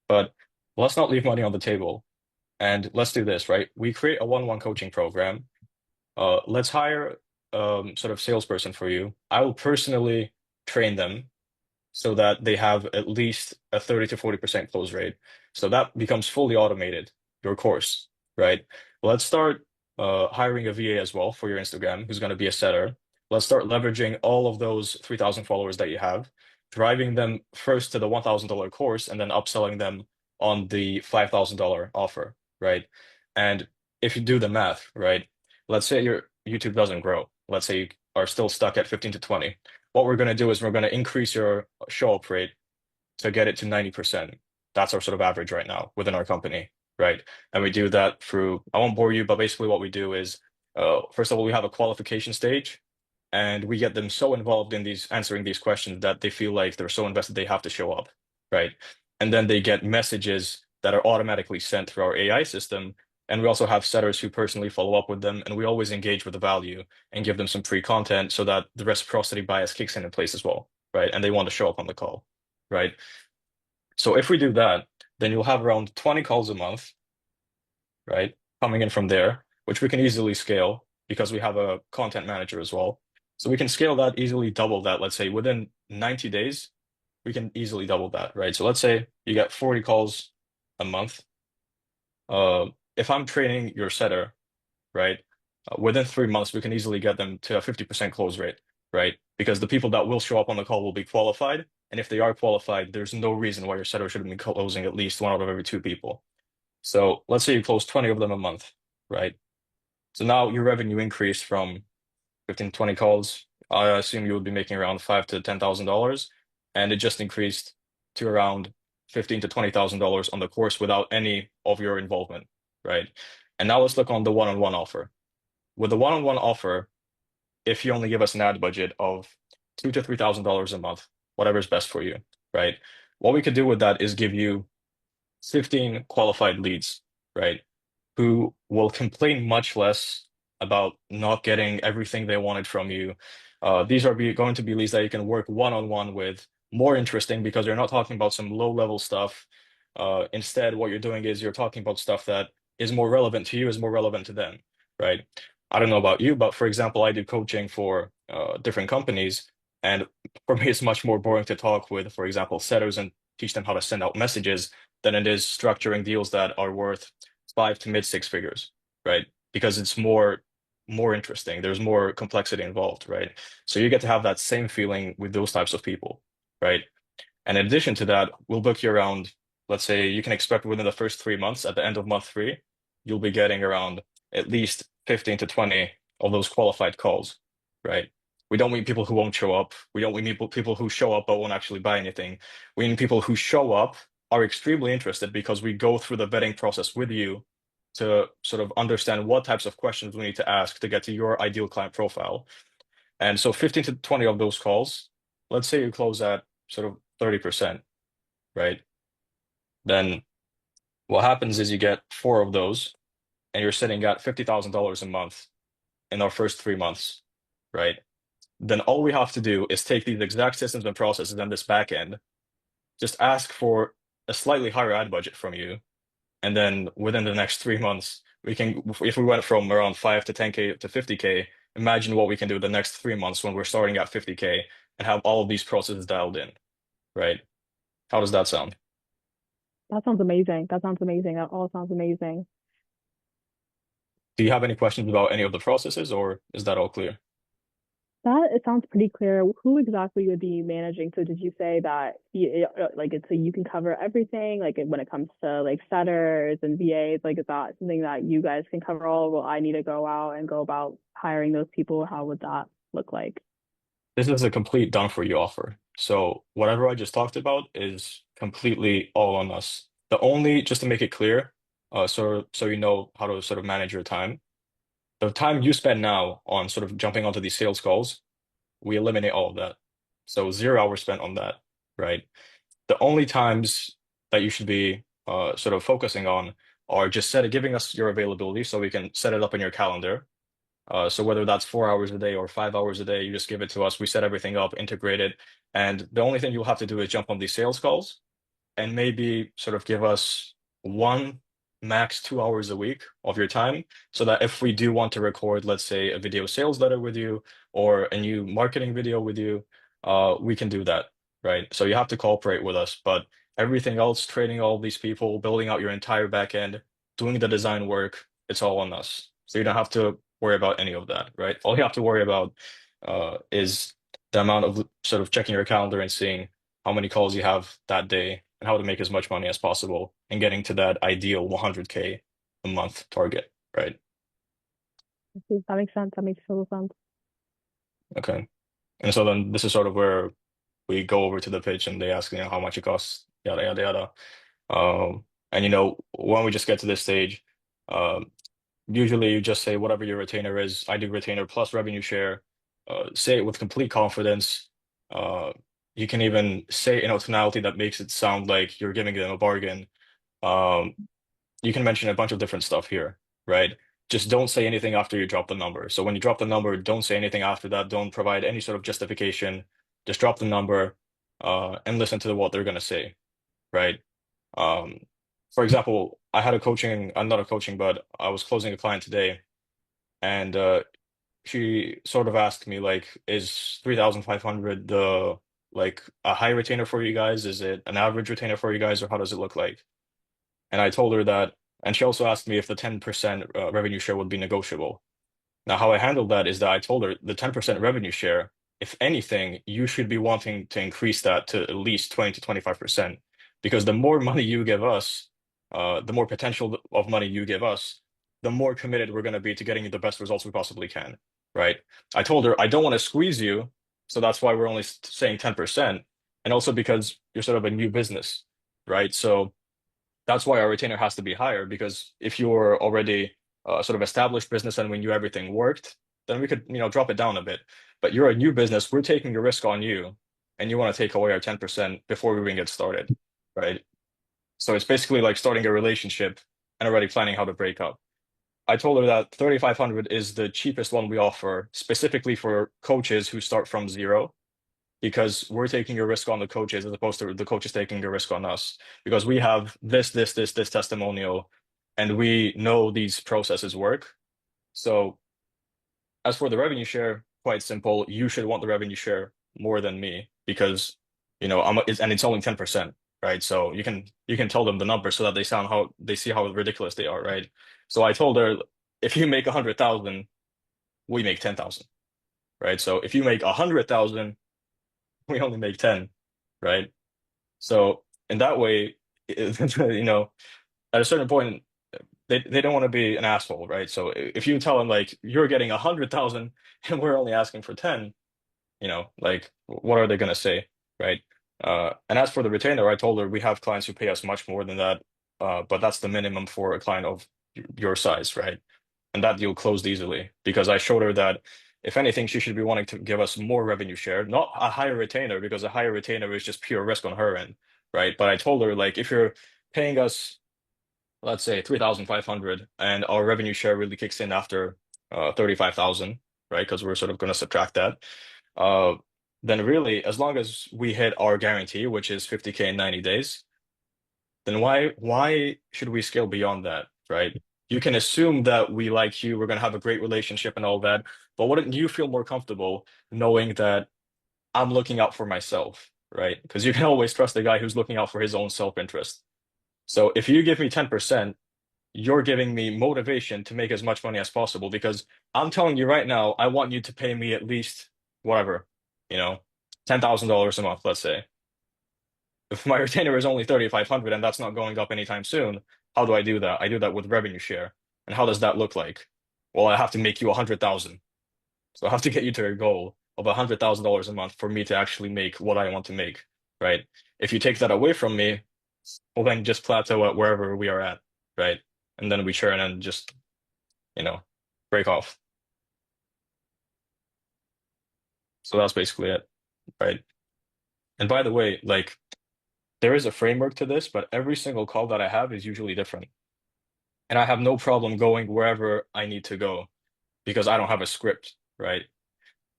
But let's not leave money on the table. And let's do this, right? We create a one-on-one coaching program. Let's hire sort of salesperson for you. I will personally train them so that they have at least a 30 to 40% close rate. So that becomes fully automated, your course, right? Let's start hiring a VA as well for your Instagram, who's going to be a setter. Let's start leveraging all of those 3,000 followers that you have, driving them first to the $1,000 course and then upselling them on the $5,000 offer, right? And if you do the math, right, let's say your YouTube doesn't grow. Let's say you are still stuck at 15 to 20. What we're going to do is we're going to increase your show up rate to get it to 90%. That's our sort of average right now within our company, right? And we do that through, I won't bore you, but basically what we do is, first of all, we have a qualification stage and we get them so involved in these answering these questions that they feel like they're so invested they have to show up, right? And then they get messages that are automatically sent through our AI system. And we also have setters who personally follow up with them, and we always engage with the value and give them some free content so that the reciprocity bias kicks in place as well, right? And they want to show up on the call, right? So if we do that, then you'll have around 20 calls a month, right? Coming in from there, which we can easily scale because we have a content manager as well. So we can scale that, easily double that. Let's say within 90 days, we can easily double that, right? So let's say you get 40 calls a month. If I'm training your setter, right, within 3 months, we can easily get them to a 50% close rate, right? Because the people that will show up on the call will be qualified. And if they are qualified, there's no reason why your setter shouldn't be closing at least one out of every two people. So let's say you close 20 of them a month, right? So now your revenue increased from 15, 20 calls. I assume you would be making around five to $10,000, and it just increased to around 15 to $20,000 on the course without any of your involvement, right? And now let's look on the one-on-one offer. With the one-on-one offer, if you only give us an ad budget of two to $3,000 a month, whatever is best for you, right? What we could do with that is give you 15 qualified leads, right? Who will complain much less about not getting everything they wanted from you. These are going to be leads that you can work one-on-one with, more interesting because you're not talking about some low-level stuff. Instead, what you're doing is you're talking about stuff that is more relevant to you, is more relevant to them, right? I don't know about you, but for example, I do coaching for different companies. And for me, it's much more boring to talk with, for example, setters and teach them how to send out messages than it is structuring deals that are worth 5 to mid 6 figures, right? Because it's more interesting. There's more complexity involved, right? So you get to have that same feeling with those types of people, right? And in addition to that, we'll book you around, let's say you can expect within the first 3 months, at the end of month three, you'll be getting around at least 15 to 20 of those qualified calls, right? We don't need people who won't show up. We don't need people who show up but won't actually buy anything. We need people who show up, are extremely interested because we go through the vetting process with you to sort of understand what types of questions we need to ask to get to your ideal client profile. And so 15 to 20 of those calls, let's say you close at sort of 30%, right? Then what happens is you get four of those and you're sitting at $50,000 a month in our first 3 months, right? Then all we have to do is take these exact systems and processes and this back end, just ask for a slightly higher ad budget from you. And then within the next 3 months, we can, if we went from around 5 to 10K to 50K, imagine what we can do the next 3 months when we're starting at 50K and have all of these processes dialed in, right? How does that sound? That sounds amazing. That sounds amazing. That all sounds amazing. Do you have any questions about any of the processes, or is that all clear? That it sounds pretty clear. Who exactly would be managing? So did you say that like it's so you can cover everything, like when it comes to like setters and VAs, like is that something that you guys can cover all? Will I need to go out and go about hiring those people? How would that look like? This is a complete done for you offer. So whatever I just talked about is completely all on us. The only, just to make it clear, so you know how to sort of manage your time. The time you spend now on sort of jumping onto these sales calls, we eliminate all of that. So 0 hours spent on that, right? The only times that you should be sort of focusing on are just giving us your availability so we can set it up in your calendar. So whether that's 4 hours a day or 5 hours a day, you just give it to us. We set everything up, integrate it, and the only thing you'll have to do is jump on these sales calls and maybe sort of give us one, max 2 hours a week of your time so that if we do want to record, let's say, a video sales letter with you or a new marketing video with you, we can do that, right? So you have to cooperate with us, but everything else, training all these people, building out your entire back end, doing the design work, it's all on us. So you don't have to worry about any of that, right? All you have to worry about is the amount of sort of checking your calendar and seeing how many calls you have that day and how to make as much money as possible and getting to that ideal 100K a month target, right? That makes sense. That makes total sense. Okay. And so then this is sort of where we go over to the pitch and they ask, how much it costs, yada, yada, yada. And when we just get to this stage, um, usually you just say whatever your retainer is. I do retainer plus revenue share. Say it with complete confidence. Uh, you can even say it in a tonality that makes it sound like you're giving them a bargain. Um, you can mention a bunch of different stuff here, right? Just don't say anything after you drop the number. So when you drop the number, don't say anything after that. Don't provide any sort of justification. Just drop the number, and listen to what they're going to say, right? Um, for example, I'm not a coaching, but I was closing a client today, and she sort of asked me like, is 3,500 the like a high retainer for you guys? Is it an average retainer for you guys, or how does it look like? And I told her that, and she also asked me if the 10% revenue share would be negotiable. Now, how I handled that is that I told her the 10% revenue share, if anything, you should be wanting to increase that to at least 20 to 25%. Because the more money you give us, the more potential of money you give us, the more committed we're going to be to getting you the best results we possibly can, right? I told her I don't want to squeeze you, so that's why we're only saying 10%. And also because you're sort of a new business, right? So that's why our retainer has to be higher because if you're already sort of established business and we knew everything worked, then we could, drop it down a bit. But you're a new business, we're taking a risk on you, and you want to take away our 10% before we even get started, right? So it's basically like starting a relationship and already planning how to break up. I told her that 3,500 is the cheapest one we offer, specifically for coaches who start from zero because we're taking a risk on the coaches as opposed to the coaches taking a risk on us because we have this testimonial and we know these processes work. So as for the revenue share, quite simple. You should want the revenue share more than me because and it's only 10%, right? So you can tell them the number so that they see how ridiculous they are, right? So I told her, if you make 100,000, we make 10,000, right? So if you make 100,000, we only make 10, right? So in that way, at a certain point, they don't want to be an asshole, right? So if you tell them like you're getting 100,000 and we're only asking for 10, like what are they gonna say, right? And as for the retainer, I told her we have clients who pay us much more than that, but that's the minimum for a client of your size, right? And that deal closed easily because I showed her that if anything, she should be wanting to give us more revenue share, not a higher retainer, because a higher retainer is just pure risk on her end, right? But I told her like if you're paying us, let's say 3,500, and our revenue share really kicks in after 35,000, right? Because we're sort of going to subtract that. Uh, then really, as long as we hit our guarantee, which is 50K in 90 days, then why should we scale beyond that, right? You can assume that we like you, we're going to have a great relationship and all that, but wouldn't you feel more comfortable knowing that I'm looking out for myself, right? Because you can always trust the guy who's looking out for his own self-interest. So if you give me 10%, you're giving me motivation to make as much money as possible because I'm telling you right now, I want you to pay me at least whatever, you know, $10,000 a month, let's say. If my retainer is only 3,500 and that's not going up anytime soon, how do I do that? I do that with revenue share. And how does that look like? Well, I have to make you 100,000. So I have to get you to a goal of $100,000 a month for me to actually make what I want to make, right? If you take that away from me, well, then just plateau at wherever we are at, right? And then we churn and just, you know, break off. So that's basically it, right? And by the way, like there is a framework to this, but every single call that I have is usually different. And I have no problem going wherever I need to go because I don't have a script, right?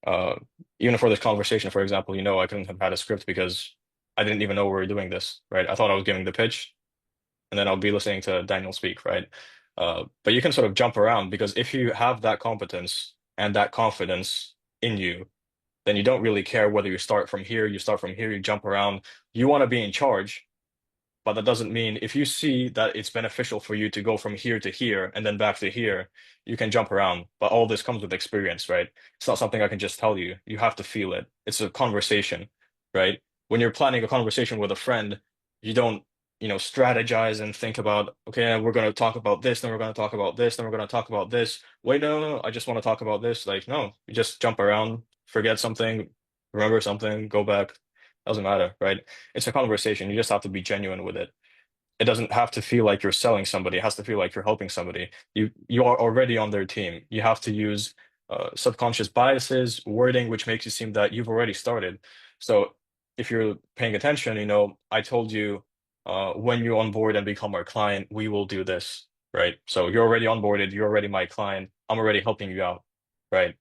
Uh, Even for this conversation, for example, I couldn't have had a script because I didn't even know we were doing this, right? I thought I was giving the pitch and then I'll be listening to Daniel speak, right? But you can sort of jump around because if you have that competence and that confidence in you, then you don't really care whether you start from here, you jump around. You want to be in charge, but that doesn't mean if you see that it's beneficial for you to go from here to here and then back to here, you can jump around. But all this comes with experience, right? It's not something I can just tell you. You have to feel it. It's a conversation, right? When you're planning a conversation with a friend, you don't, strategize and think about, okay, we're going to talk about this, then we're going to talk about this, then we're going to talk about this. Wait, no, no, I just want to talk about this. Like, no, you just jump around, forget something, remember something, go back. Doesn't matter, right? It's a conversation. You just have to be genuine with it. It doesn't have to feel like you're selling somebody. It has to feel like you're helping somebody. You are already on their team. You have to use subconscious biases, wording, which makes you seem that you've already started. So if you're paying attention, I told you when you onboard and become our client, we will do this, right? So you're already onboarded. You're already my client. I'm already helping you out, right?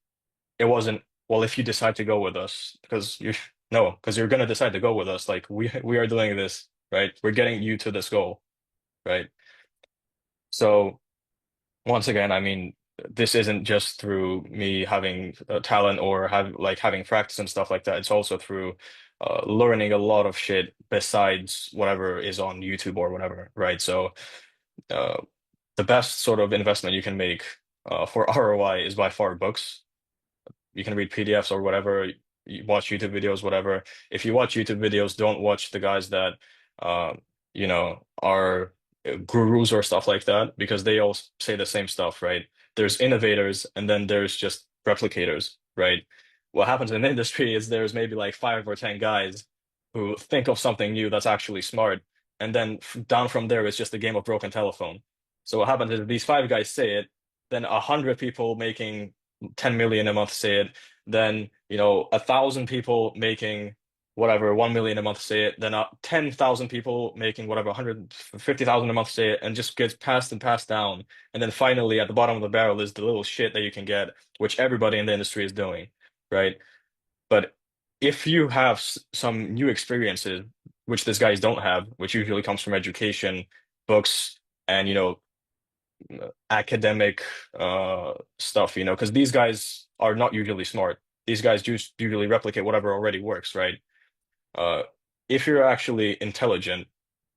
It wasn't, well, if you decide to go with us, because you no, because you're gonna decide to go with us. Like we are doing this, right? We're getting you to this goal, right? So once again, I mean, this isn't just through me having talent or having practice and stuff like that. It's also through learning a lot of shit besides whatever is on YouTube or whatever, right? So uh, the best sort of investment you can make for ROI is by far books. You can read PDFs or whatever, you watch YouTube videos, whatever. If you watch YouTube videos, don't watch the guys that are gurus or stuff like that because they all say the same stuff, right? There's innovators and then there's just replicators, right? What happens in the industry is there's maybe like 5 or 10 guys who think of something new that's actually smart, and then down from there it's just a game of broken telephone. So what happens is these 5 guys say it, then 100 people making 10 million a month say it, then 1,000 people making whatever 1 million a month say it, then 10,000 people making whatever 150,000 a month say it, and just gets passed and passed down. And then finally at the bottom of the barrel is the little shit that you can get, which everybody in the industry is doing, right? But if you have some new experiences, which these guys don't have, which usually comes from education, books, and academic stuff, because these guys are not usually smart. these guys just usually replicate whatever already works, right? Uh, if you're actually intelligent,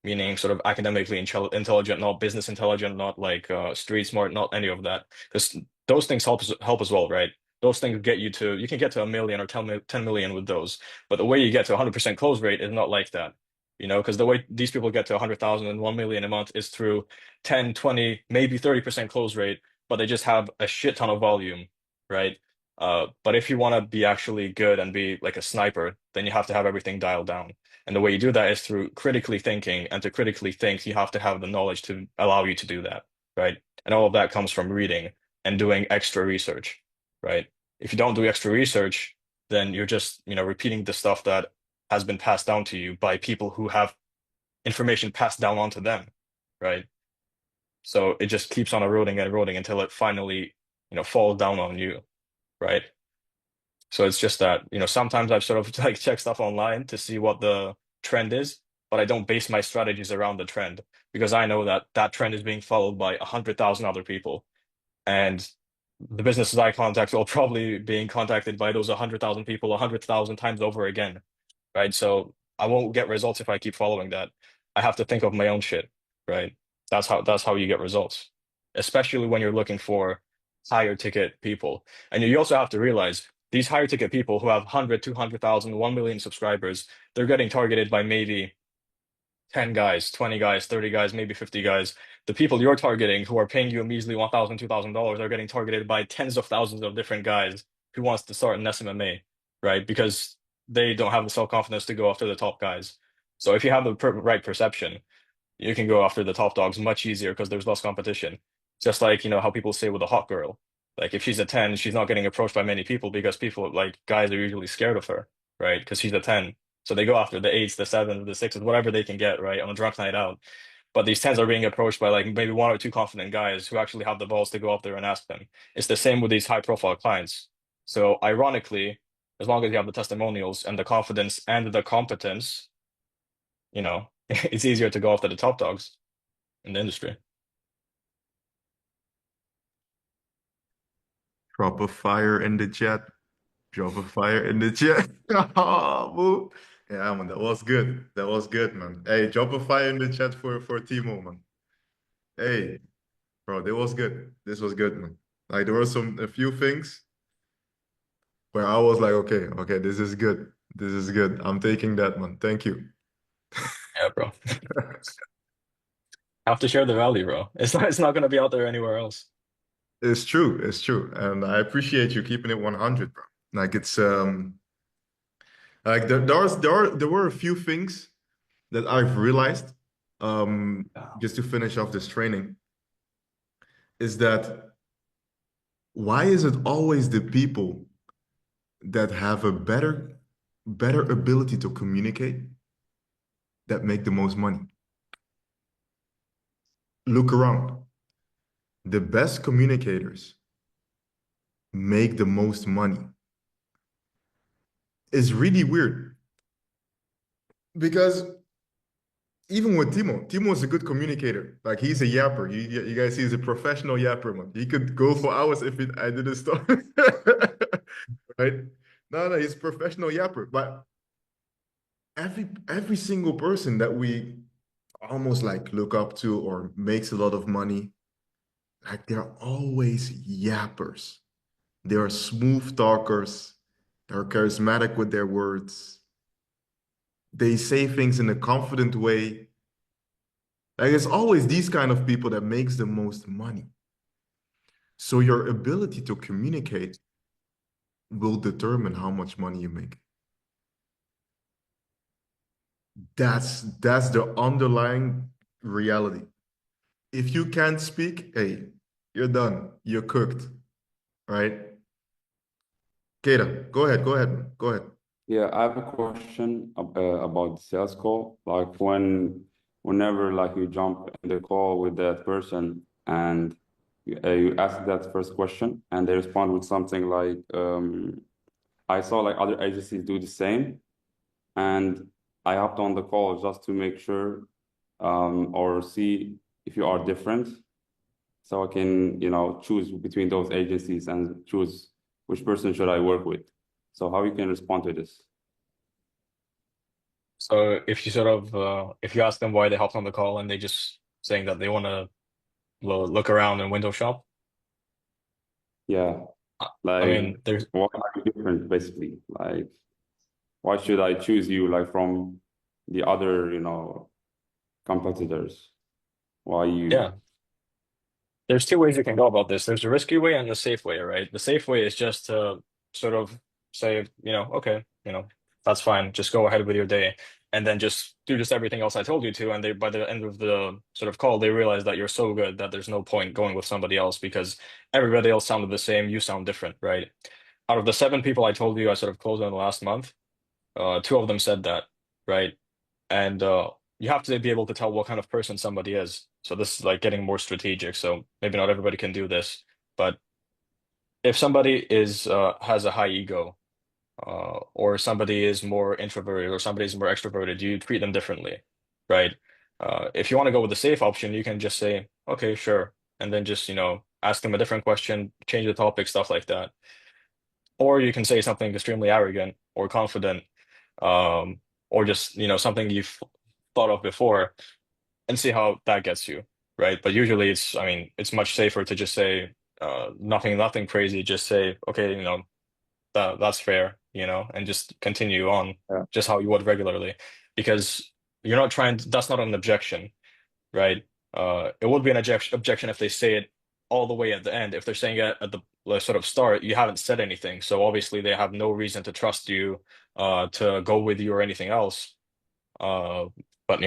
meaning sort of academically intelligent, not business intelligent, not like street smart, not any of that, because those things help as well, right? Those things get you to you can get to a million or 10 million with those, but the way you get to 100% close rate is not like that, because the way these people get to 100,000 and 1 million a month is through 10, 20, maybe 30% close rate, but they just have a shit ton of volume, right? But if you want to be actually good and be like a sniper, then you have to have everything dialed down. And the way you do that is through critically thinking. And to critically think, you have to have the knowledge to allow you to do that, right? And all of that comes from reading and doing extra research, right? If you don't do extra research, then you're just, repeating the stuff that has been passed down to you by people who have information passed down onto them, right? So it just keeps on eroding and eroding until it finally, falls down on you, right? So it's just that, sometimes I've sort of like checked stuff online to see what the trend is, but I don't base my strategies around the trend because I know that that trend is being followed by 100,000 other people. And the businesses I contact will probably being contacted by those 100,000 people 100,000 times over again, right? So I won't get results if I keep following that. I have to think of my own shit, right? That's how you get results, especially when you're looking for higher ticket people. And you also have to realize these higher ticket people who have 100, 200,000, 1 million subscribers, they're getting targeted by maybe 10 guys, 20 guys, 30 guys, maybe 50 guys. The people you're targeting who are paying you a measly $1,000, $2,000 are getting targeted by tens of thousands of different guys who wants to start an SMMA, right? Because they don't have the self-confidence to go after the top guys. So if you have the right perception, you can go after the top dogs much easier because there's less competition. Just like, how people say with a hot girl. Like if she's a 10, she's not getting approached by many people because people like guys are usually scared of her, right? Because she's a 10. So they go after the eights, the sevens, the sixes, whatever they can get, right, on a drunk night out. But these tens are being approached by like maybe one or two confident guys who actually have the balls to go up there and ask them. It's the same with these high profile clients. So ironically, as long as you have the testimonials and the confidence and the competence, it's easier to go after the top dogs in the industry. Drop a fire in the chat. Drop a fire in the chat. Oh, boo. Yeah, man, that was good. That was good, man. Hey, drop a fire in the chat for Timo, man. Hey, bro, that was good. This was good, man. Like there were a few things where I was like, okay, this is good. This is good. I'm taking that, man. Thank you. Yeah, bro. Have to share the value, bro. It's not gonna be out there anywhere else. It's true. It's true. And I appreciate you keeping it 100, bro. Like it's like there were a few things that I've realized just to finish off this training is that why is it always the people that have a better ability to communicate that make the most money? Look around. The best communicators make the most money. It's really weird because even with Timo is a good communicator. Like he's a yapper. You guys see, he's a professional yapper, man. He could go for hours if I didn't stop. Right? No, he's a professional yapper. But every single person that we almost like look up to or makes a lot of money, like they're always yappers. They are smooth talkers. They're charismatic with their words. They say things in a confident way. Like it's always these kind of people that makes the most money. So your ability to communicate will determine how much money you make. That's the underlying reality. If you can't speak, hey, you're done. You're cooked, right? Keita, go ahead, man. Go ahead. Yeah, I have a question about the sales call. Like whenever like you jump in the call with that person and you ask that first question and they respond with something like, I saw like other agencies do the same, and I hopped on the call just to make sure or see if you are different, so I can choose between those agencies and choose which person should I work with. So how you can respond to this? So if you sort of if you ask them why they hopped on the call and they just saying that they want to look around and window shop, Yeah, I I like mean, there's why are you different, basically? Like, why should I choose you, like, from the other, competitors? Why you? yeah, there's two ways you can go about this. There's the risky way and the safe way, right? The safe way is just to sort of say, okay, that's fine. Just go ahead with your day, and then just do just everything else I told you to. And they, by the end of the sort of call, they realize that you're so good that there's no point going with somebody else because everybody else sounded the same. You sound different, right? Out of the seven people I told you I sort of closed on the last month, two of them said that, right? And you have to be able to tell what kind of person somebody is. So this is like getting more strategic. So maybe not everybody can do this, but if somebody is has a high ego, or somebody is more introverted, or somebody is more extroverted, you treat them differently, right? If you want to go with the safe option, you can just say, okay, sure, and then just ask them a different question, change the topic, stuff like that. Or you can say something extremely arrogant or confident, um, or just something you've thought of before and see how that gets you, right? But usually I mean, it's much safer to just say nothing crazy. Just say, okay, that's fair, and just continue on Yeah. just how you would regularly, because you're not trying to, that's not an objection, right? It would be an objection if they say it all the way at the end. If they're saying it at the sort of start, you haven't said anything, so obviously they have no reason to trust you, to go with you or anything else. Uh, but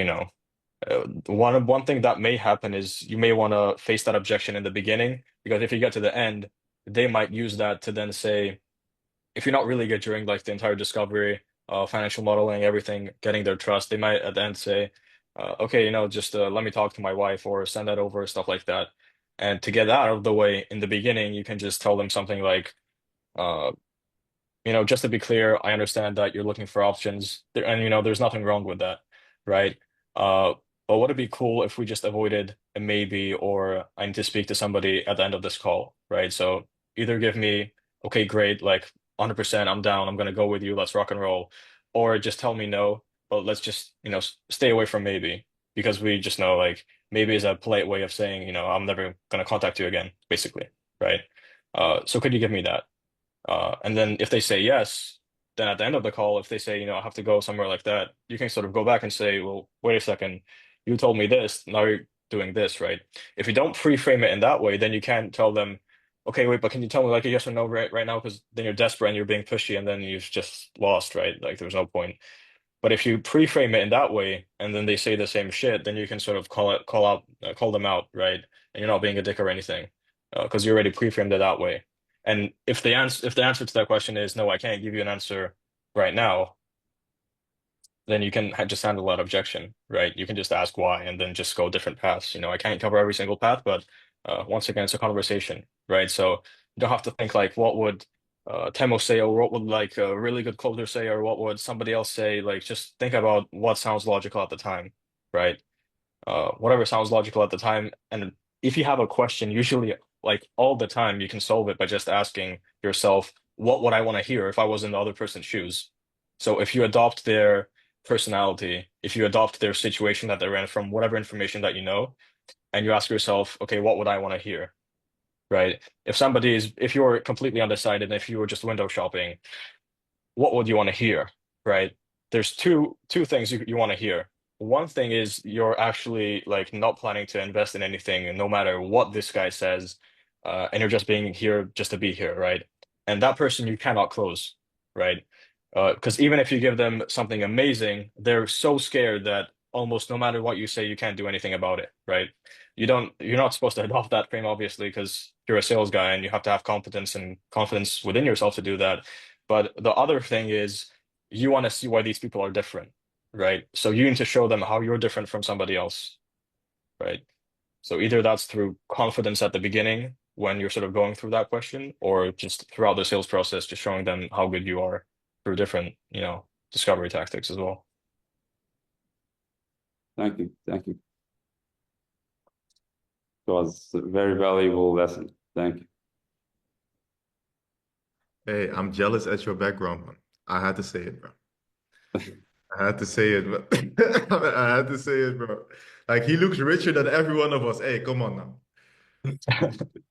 one thing that may happen is you may want to face that objection in the beginning, because if you get to the end, they might use that to then say, if you're not really good during like the entire discovery, financial modeling, everything, getting their trust, they might at the end say, okay, just let me talk to my wife or send that over, stuff like that. And to get that out of the way in the beginning, you can just tell them something like, uh, just to be clear, I understand that you're looking for options there, and there's nothing wrong with that, right? Uh, but would it be cool if we just avoided a maybe or I need to speak to somebody at the end of this call, right? So either give me, okay, great, like 100%, I'm down, I'm gonna go with you, let's rock and roll, or just tell me no, but let's just, stay away from maybe because we just know like maybe is a polite way of saying, I'm never gonna contact you again, basically, right? So could you give me that? And then if they say yes, then at the end of the call, if they say, I have to go somewhere like that, you can sort of go back and say, well, wait a second, you told me this, now you're doing this, right? If you don't pre-frame it in that way, then you can't tell them, okay, wait, but can you tell me like a yes or no right now? Because then you're desperate and you're being pushy and then you've just lost, right? Like there's no point. But if you pre-frame it in that way, and then they say the same shit, then you can sort of call them out, right? And you're not being a dick or anything, because you already pre-framed it that way. And if the answer to that question is no, I can't give you an answer right now, then you can just handle that objection, right? You can just ask why, and then just go different paths. I can't cover every single path, but once again, it's a conversation, right? So you don't have to think like, what would Temo say, or what would like a really good closer say, or what would somebody else say? Like, just think about what sounds logical at the time, right? Whatever sounds logical at the time. And if you have a question, usually like all the time, you can solve it by just asking yourself, what would I want to hear if I was in the other person's shoes? So if you adopt their personality, if you adopt their situation that they're in from whatever information that you know, and you ask yourself, okay, what would I want to hear? Right? If you're completely undecided, if you were just window shopping, what would you want to hear, right? There's two things you want to hear. One thing is you're actually like not planning to invest in anything, no matter what this guy says, and you're just being here just to be here, right? And that person you cannot close, right? Because even if you give them something amazing, they're so scared that almost no matter what you say, you can't do anything about it, right? You're not supposed to adopt that frame, obviously, because you're a sales guy and you have to have competence and confidence within yourself to do that. But the other thing is you want to see why these people are different, right? So you need to show them how you're different from somebody else, right? So either that's through confidence at the beginning when you're sort of going through that question, or just throughout the sales process, just showing them how good you are through different, discovery tactics as well. Thank you. Thank you. It was a very valuable lesson. Thank you. Hey, I'm jealous at your background, man. I had to say it, bro. I had to say it, bro. I had to say it, bro. Like he looks richer than every one of us. Hey, come on now.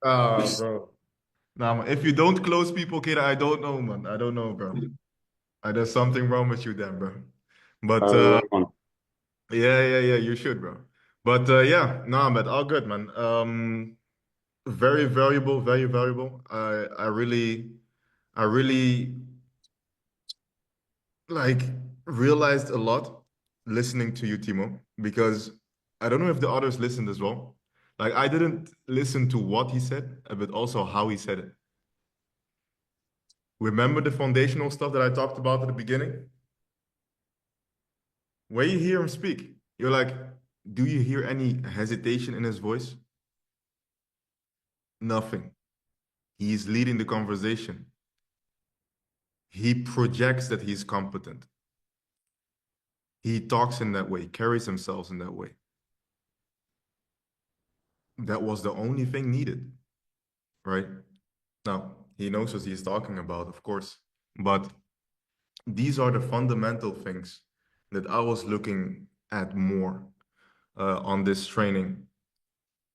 Ah, bro. Nah, man, if you don't close people, kid, I don't know, man. I don't know, bro. There's something wrong with you then, bro. I But will work on. yeah, you should, bro. But yeah, nah, but all good, man. Very valuable, very valuable. I really like realized a lot listening to you, Timo, because I don't know if the others listened as well. Like I didn't listen to what he said, but also how he said it. Remember the foundational stuff that I talked about at the beginning? When you hear him speak, you're like, do you hear any hesitation in his voice? Nothing. He's leading the conversation. He projects that he's competent. He talks in that way, carries himself in that way. That was the only thing needed, right? Now, he knows what he's talking about, of course, but these are the fundamental things that I was looking at more on this training,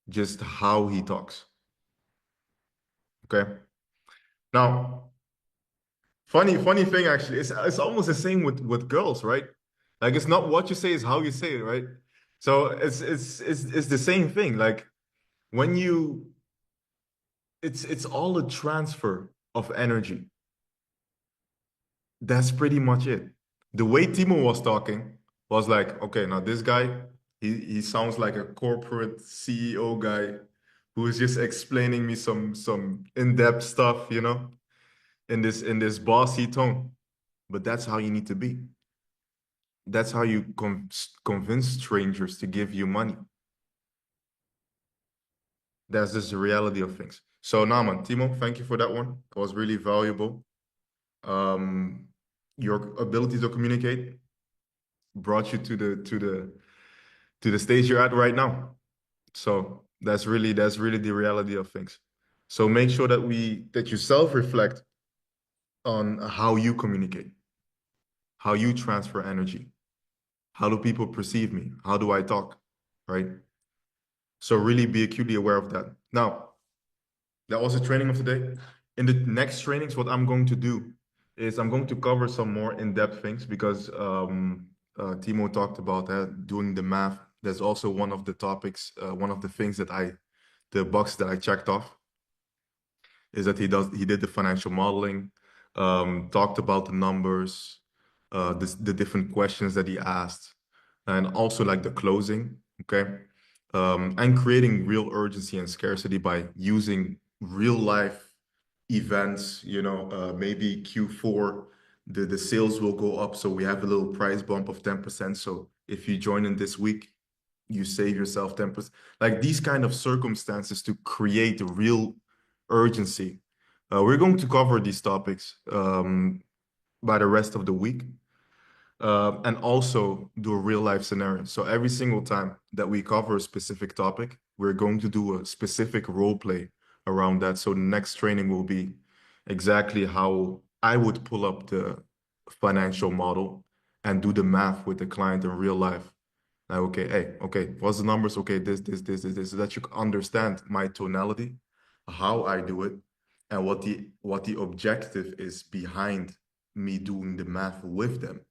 just how he talks. Okay. Now, funny thing actually, it's almost the same with girls, right? Like it's not what you say, it's how you say it, right? So it's the same thing. Like when you it's all a transfer of energy. That's pretty much it. The way Timo was talking was like, okay, now this guy, he sounds like a corporate CEO guy who is just explaining me some in-depth stuff, in this bossy tone. But that's how you need to be. That's how you convince strangers to give you money. That's just the reality of things. So, Naman, Timo, thank you for that one. It was really valuable. Um, your ability to communicate brought you to the stage you're at right now. So that's really the reality of things. So make sure that you self-reflect on how you communicate, how you transfer energy. How do people perceive me? How do I talk? Right? So really be acutely aware of that. Now, that was the training of today. In the next trainings, what I'm going to do is I'm going to cover some more in-depth things because Timo talked about that, doing the math. That's also one of the topics, one of the things the box that I checked off is that he did the financial modeling, talked about the numbers, the different questions that he asked, and also like the closing, okay? And creating real urgency and scarcity by using real life events, maybe Q4, the sales will go up, so we have a little price bump of 10%. So if you join in this week, you save yourself 10%. Like these kind of circumstances to create real urgency. We're going to cover these topics by the rest of the week. And also do a real life scenario. So every single time that we cover a specific topic, we're going to do a specific role play around that. So the next training will be exactly how I would pull up the financial model and do the math with the client in real life. Like, okay, hey, okay, what's the numbers? Okay, this, so that you understand my tonality, how I do it, and what the objective is behind me doing the math with them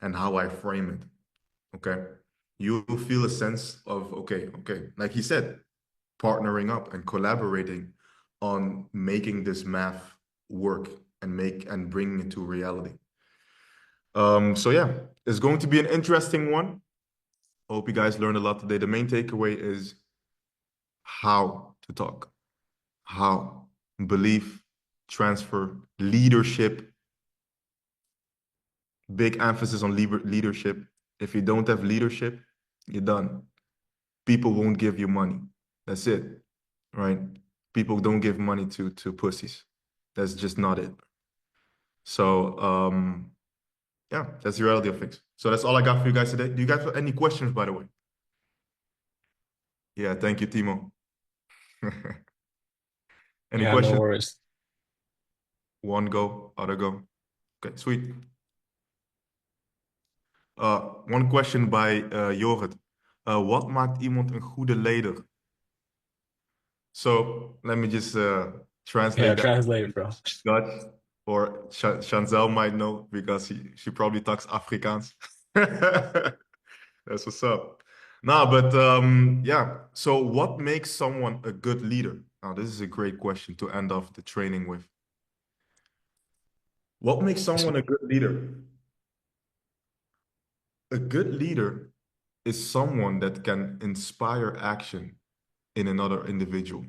and how I frame it. Okay. You will feel a sense of, okay, like he said, partnering up and collaborating on making this math work and bringing it to reality. So yeah, it's going to be an interesting one. Hope you guys learned a lot today. The main takeaway is how to talk, how belief, transfer, leadership, big emphasis on leadership. If you don't have leadership, you're done. People won't give you money. That's it, right? People don't give money to pussies. That's just not it. So yeah, that's the reality of things. So that's all I got for you guys today. Do you guys have any questions, by the way? Yeah, thank you, Timo. Any Yeah, no questions? worries. One go, other go. Okay, sweet. One question by Jorrit. Wat maakt iemand een goede leider? So let me just Yeah, translate that translate, bro. Dutch, or Chanzel might know because she probably talks Afrikaans. That's what's up. No, but yeah. So what makes someone a good leader? Now, this is a great question to end off the training with. What makes someone a good leader? A good leader is someone that can inspire action in another individual.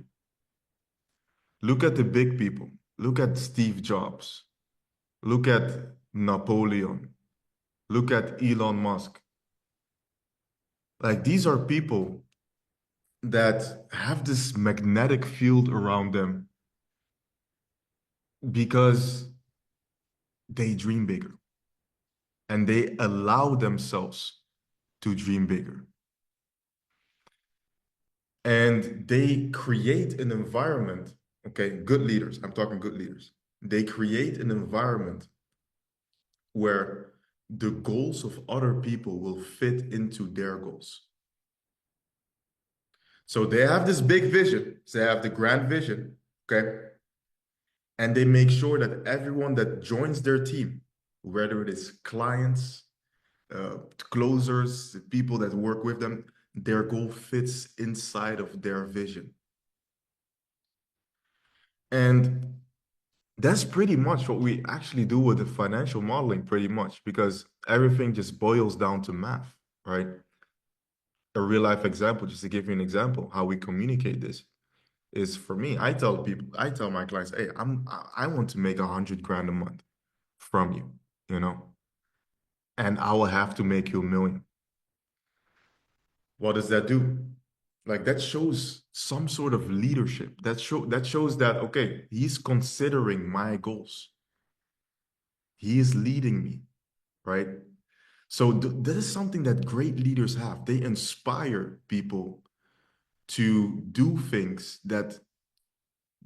Look at the big people. Look at Steve Jobs. Look at Napoleon. Look at Elon Musk. Like these are people that have this magnetic field around them because they dream bigger and they allow themselves to dream bigger. And they create an environment, okay, good leaders, I'm talking good leaders. They create an environment where the goals of other people will fit into their goals. So they have this big vision, they have the grand vision, okay? And they make sure that everyone that joins their team, whether it is clients, closers, people that work with them, their goal fits inside of their vision. And that's pretty much what we actually do with the financial modeling, pretty much, because everything just boils down to math, right? A real life example, just to give you an example, how we communicate this is for me, I tell my clients, hey, I want to make 100 grand a month from you, you know, and I will have to make you 1 million. What does that do? Like that shows some sort of leadership. That shows that, okay, he's considering my goals. He is leading me, right? So that is something that great leaders have. They inspire people to do things that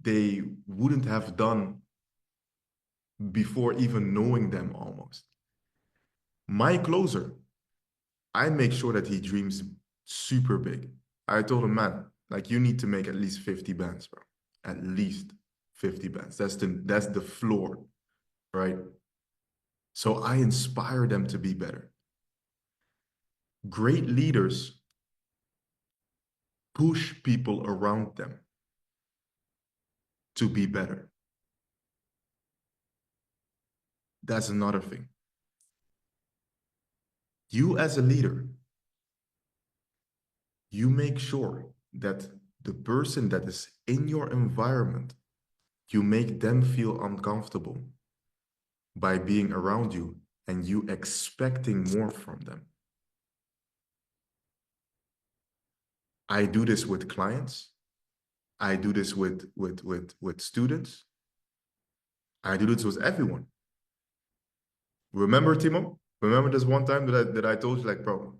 they wouldn't have done before even knowing them almost. My closer, I make sure that he dreams super big. I told him, man, like you need to make at least 50 bands, bro. At least 50 bands. That's the floor, right? So I inspire them to be better. Great leaders push people around them to be better. That's another thing. You as a leader, you make sure that the person that is in your environment, you make them feel uncomfortable by being around you and you expecting more from them. I do this with clients. I do this with students. I do this with everyone. Remember, Timo? Remember this one time that I told you, like, bro,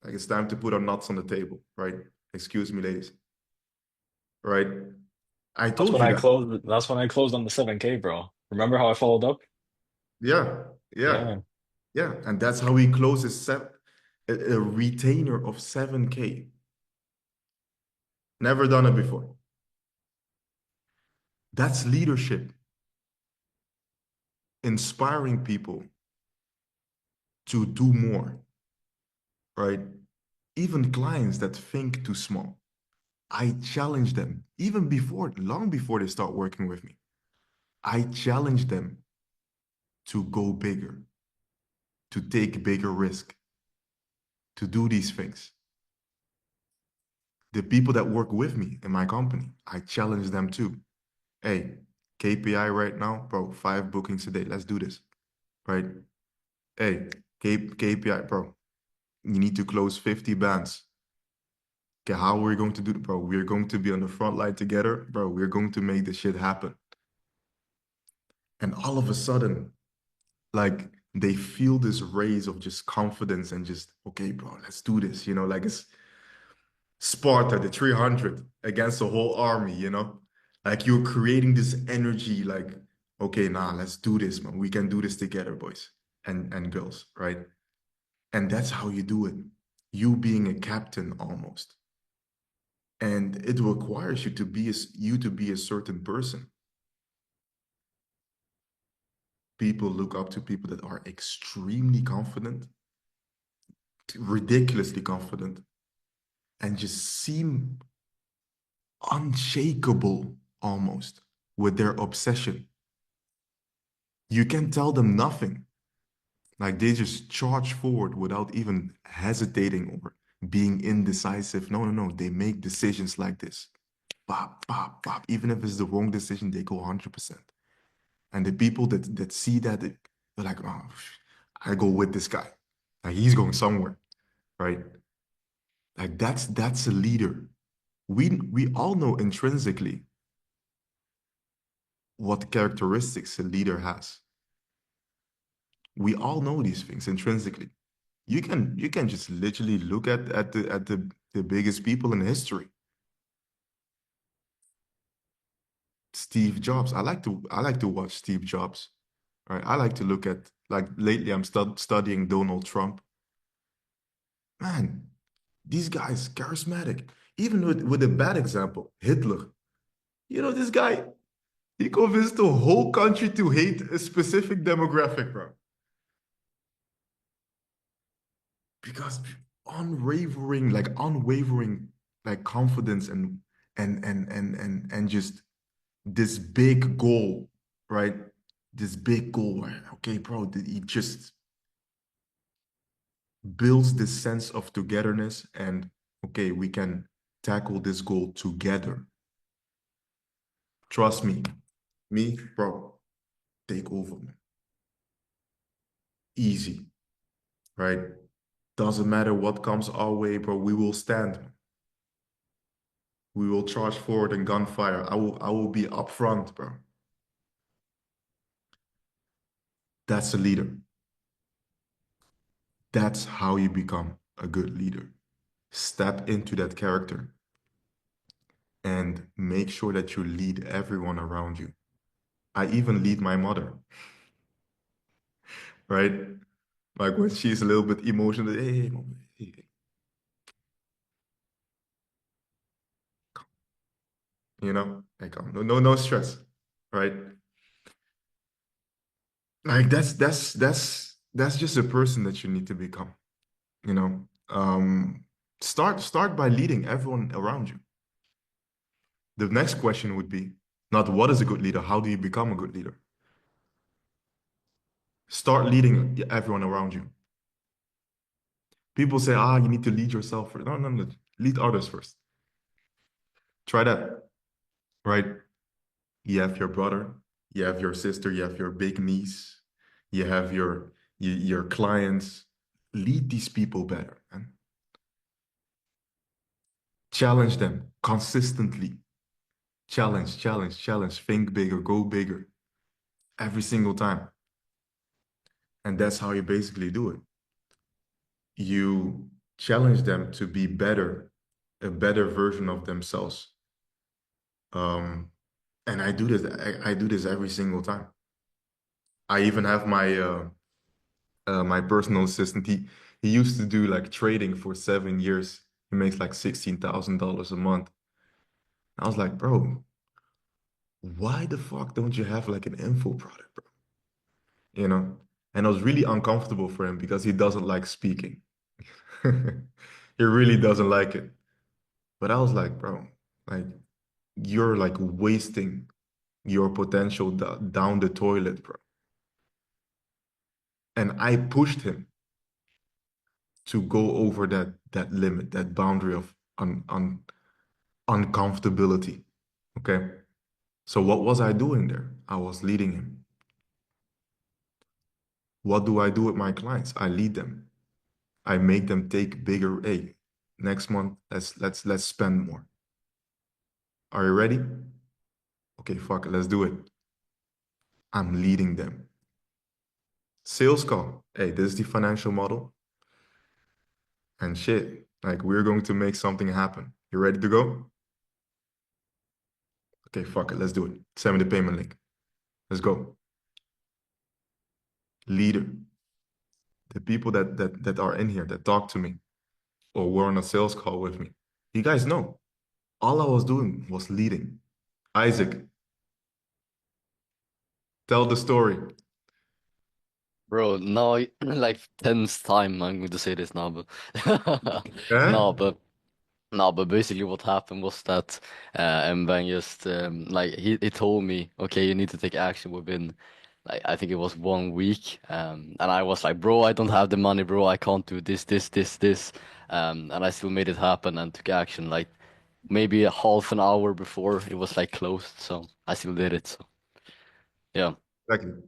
like it's time to put our nuts on the table, right? Excuse me, ladies. Right? I That's told when you I that. closed. That's when I closed on the 7K, bro. Remember how I followed up? Yeah, yeah, Yeah. yeah. And that's how he closes a retainer of 7K. Never done it before. That's leadership. Inspiring people to do more, right? Even clients that think too small. I challenge them, even before, long before they start working with me. I challenge them to go bigger, to take bigger risk, to do these things. The people that work with me in my company, I challenge them too. Hey, KPI right now, bro, 5 bookings a day. Let's do this, right? Hey, KPI, bro, you need to close 50 bands. Okay, how are we going to do it, bro? We're going to be on the front line together, bro. We're going to make this shit happen. And all of a sudden, like they feel this raise of just confidence and just, okay, bro, let's do this. You know, like it's Sparta, the 300 against the whole army, you know? Like you're creating this energy, like Okay, nah, let's do this, man. We can do this together, boys and girls, right? And that's how you do it. You being a captain almost. And it requires you to be a certain person. People look up to people that are extremely confident, ridiculously confident, and just seem unshakable almost with their obsession. You can tell them nothing. Like they just charge forward without even hesitating or being indecisive. No, no, no. They make decisions like this. Bop, bop, bop. Even if it's the wrong decision, they go 100%. And the people that see that, they're like, oh, I go with this guy. Like he's going somewhere, right? Like that's a leader. We all know intrinsically what characteristics a leader has. We all know these things intrinsically. You can just literally look at the biggest people in history. Steve Jobs. I like to watch Steve Jobs. Right? I like to look at like lately I'm studying Donald Trump. Man, these guys charismatic. Even with a bad example, Hitler. This guy, he convinced the whole country to hate a specific demographic, bro. Because unwavering, like confidence and just this big goal, right? This big goal, right? Okay, bro, he just builds this sense of togetherness and okay, we can tackle this goal together. Trust me, bro, take over, man. Easy, right? Doesn't matter what comes our way, bro. We will stand. We will charge forward in gunfire. I will be up front, bro. That's a leader. That's how you become a good leader. Step into that character and make sure that you lead everyone around you. I even lead my mother, right? Like when she's a little bit emotional, hey, mom, hey, hey, come, no stress, right? Like that's just a person that you need to become, you know. Start by leading everyone around you. The next question would be not what is a good leader, how do you become a good leader? Start leading everyone around you. People say, you need to lead yourself first. No, no, no. Lead others first. Try that, right? You have your brother, you have your sister, you have your big niece, you have your clients. Lead these people better, man. Challenge them consistently. Challenge, challenge, challenge. Think bigger, go bigger every single time. And that's how you basically do it. You challenge them to be better, a better version of themselves. And I do this. I do this every single time. I even have my personal assistant. He used to do like trading for 7 years. He makes like $16,000 a month. I was like, bro, why the fuck don't you have like an info product, bro? You know? And I was really uncomfortable for him because he doesn't like speaking. He really doesn't like it. But I was like, bro, like you're like wasting your potential down the toilet, bro. And I pushed him to go over that limit, that boundary of uncomfortability. Okay. So what was I doing there? I was leading him. What do I do with my clients? I lead them. I make them take bigger, hey, next month, let's spend more. Are you ready? Okay, fuck it, let's do it. I'm leading them. Sales call. Hey, this is the financial model. And shit, like we're going to make something happen. You ready to go? Okay, fuck it, let's do it. Send me the payment link. Let's go. Leader. The people that are in here that talk to me or were on a sales call with me. You guys know, all I was doing was leading. Isaac, tell the story. Bro, now like 10th time I'm going to say this now, but Eh? no, but no, but basically what happened was that Mban just like he told me, okay, you need to take action within like I think it was 1 week, and I was like, bro, I don't have the money, bro, I can't do this, and I still made it happen and took action like maybe a half an hour before it was like closed, so I still did it. So yeah. Exactly.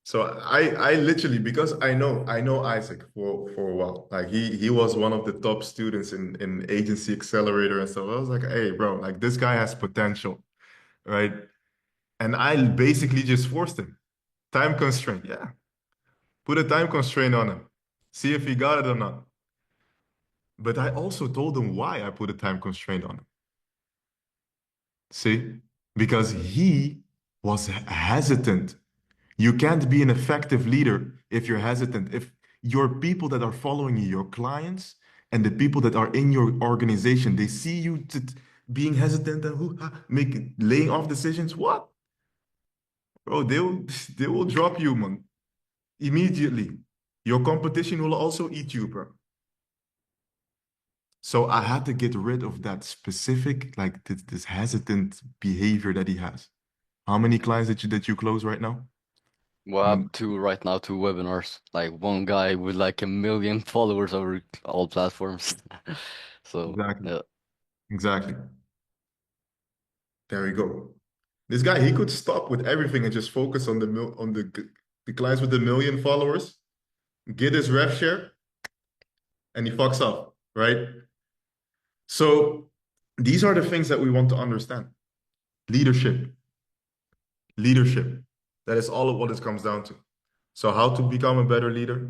So I literally, because I know Isaac for a while. Like he was one of the top students in agency accelerator and stuff. I was like, hey bro, like this guy has potential, right? And I basically just forced him. Time constraint, yeah. Put a time constraint on him. See if he got it or not. But I also told him why I put a time constraint on him. See? Because he was hesitant. You can't be an effective leader if you're hesitant. If your people that are following you, your clients, and the people that are in your organization, they see you being hesitant and laying off decisions, what? Bro, they will drop you, man, immediately. Your competition will also eat you, bro. So I had to get rid of that specific, like this hesitant behavior that he has. How many clients that you close right now? We How have many? two right now, two webinars. Like one guy with like 1 million followers over all platforms. So Exactly. yeah. Exactly. There we go. This guy, he could stop with everything and just focus on the clients with 1 million followers, get his rev share, and he fucks up, right? So these are the things that we want to understand. Leadership, leadership. That is all of what it comes down to. So how to become a better leader?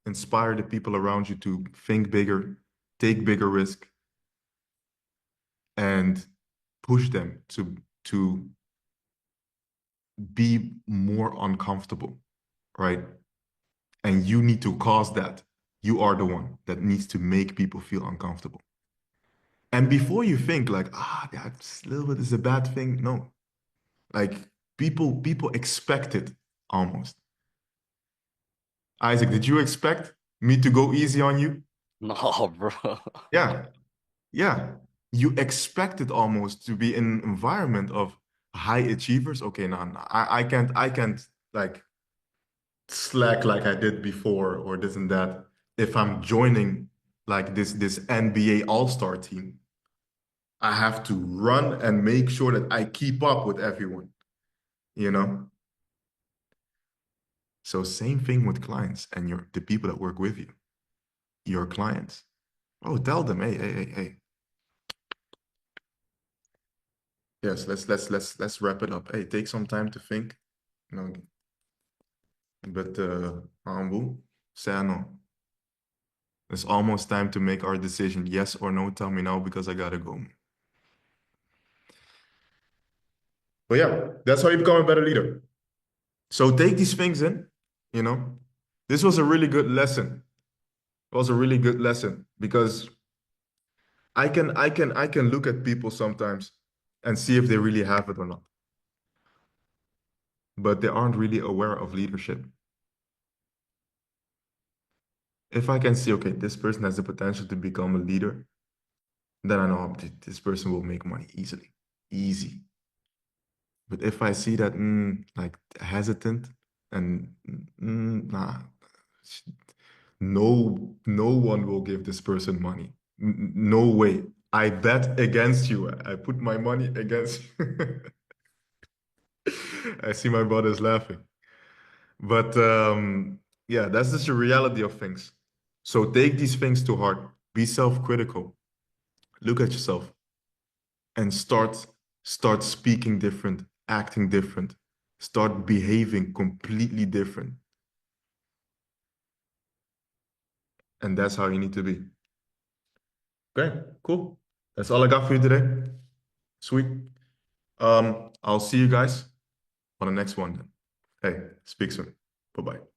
Inspire the people around you to think bigger, take bigger risk, and push them to be more uncomfortable, right? And you need to cause that. You are the one that needs to make people feel uncomfortable. And before you think like, that's a little bit is a bad thing. No, like people expect it almost. Isaac, did you expect me to go easy on you? No, bro. Yeah, yeah. You expect it almost to be in an environment of high achievers. Okay, no, I can't like slack like I did before or this and that. If I'm joining like this NBA All-Star team, I have to run and make sure that I keep up with everyone, you know? So same thing with clients and the people that work with you, your clients. Oh, tell them, hey. Yes, let's wrap it up. Hey, take some time to think, you know, but humble, say no. It's almost time to make our decision. Yes or no, tell me now because I gotta go. But yeah, that's how you become a better leader. So take these things in, you know. This was a really good lesson. It was a really good lesson because I can look at people sometimes and see if they really have it or not. But they aren't really aware of leadership. If I can see, okay, this person has the potential to become a leader, then I know this person will make money easily. Easy. But if I see that like hesitant and nah, no one will give this person money. No way. I bet against you. I put my money against you. I see my brothers laughing. But yeah, that's just the reality of things. So take these things to heart. Be self-critical. Look at yourself and start speaking different, acting different, start behaving completely different. And that's how you need to be. Okay, cool. That's all I got for you today. Sweet. I'll see you guys on the next one then. Hey, speak soon. Bye-bye.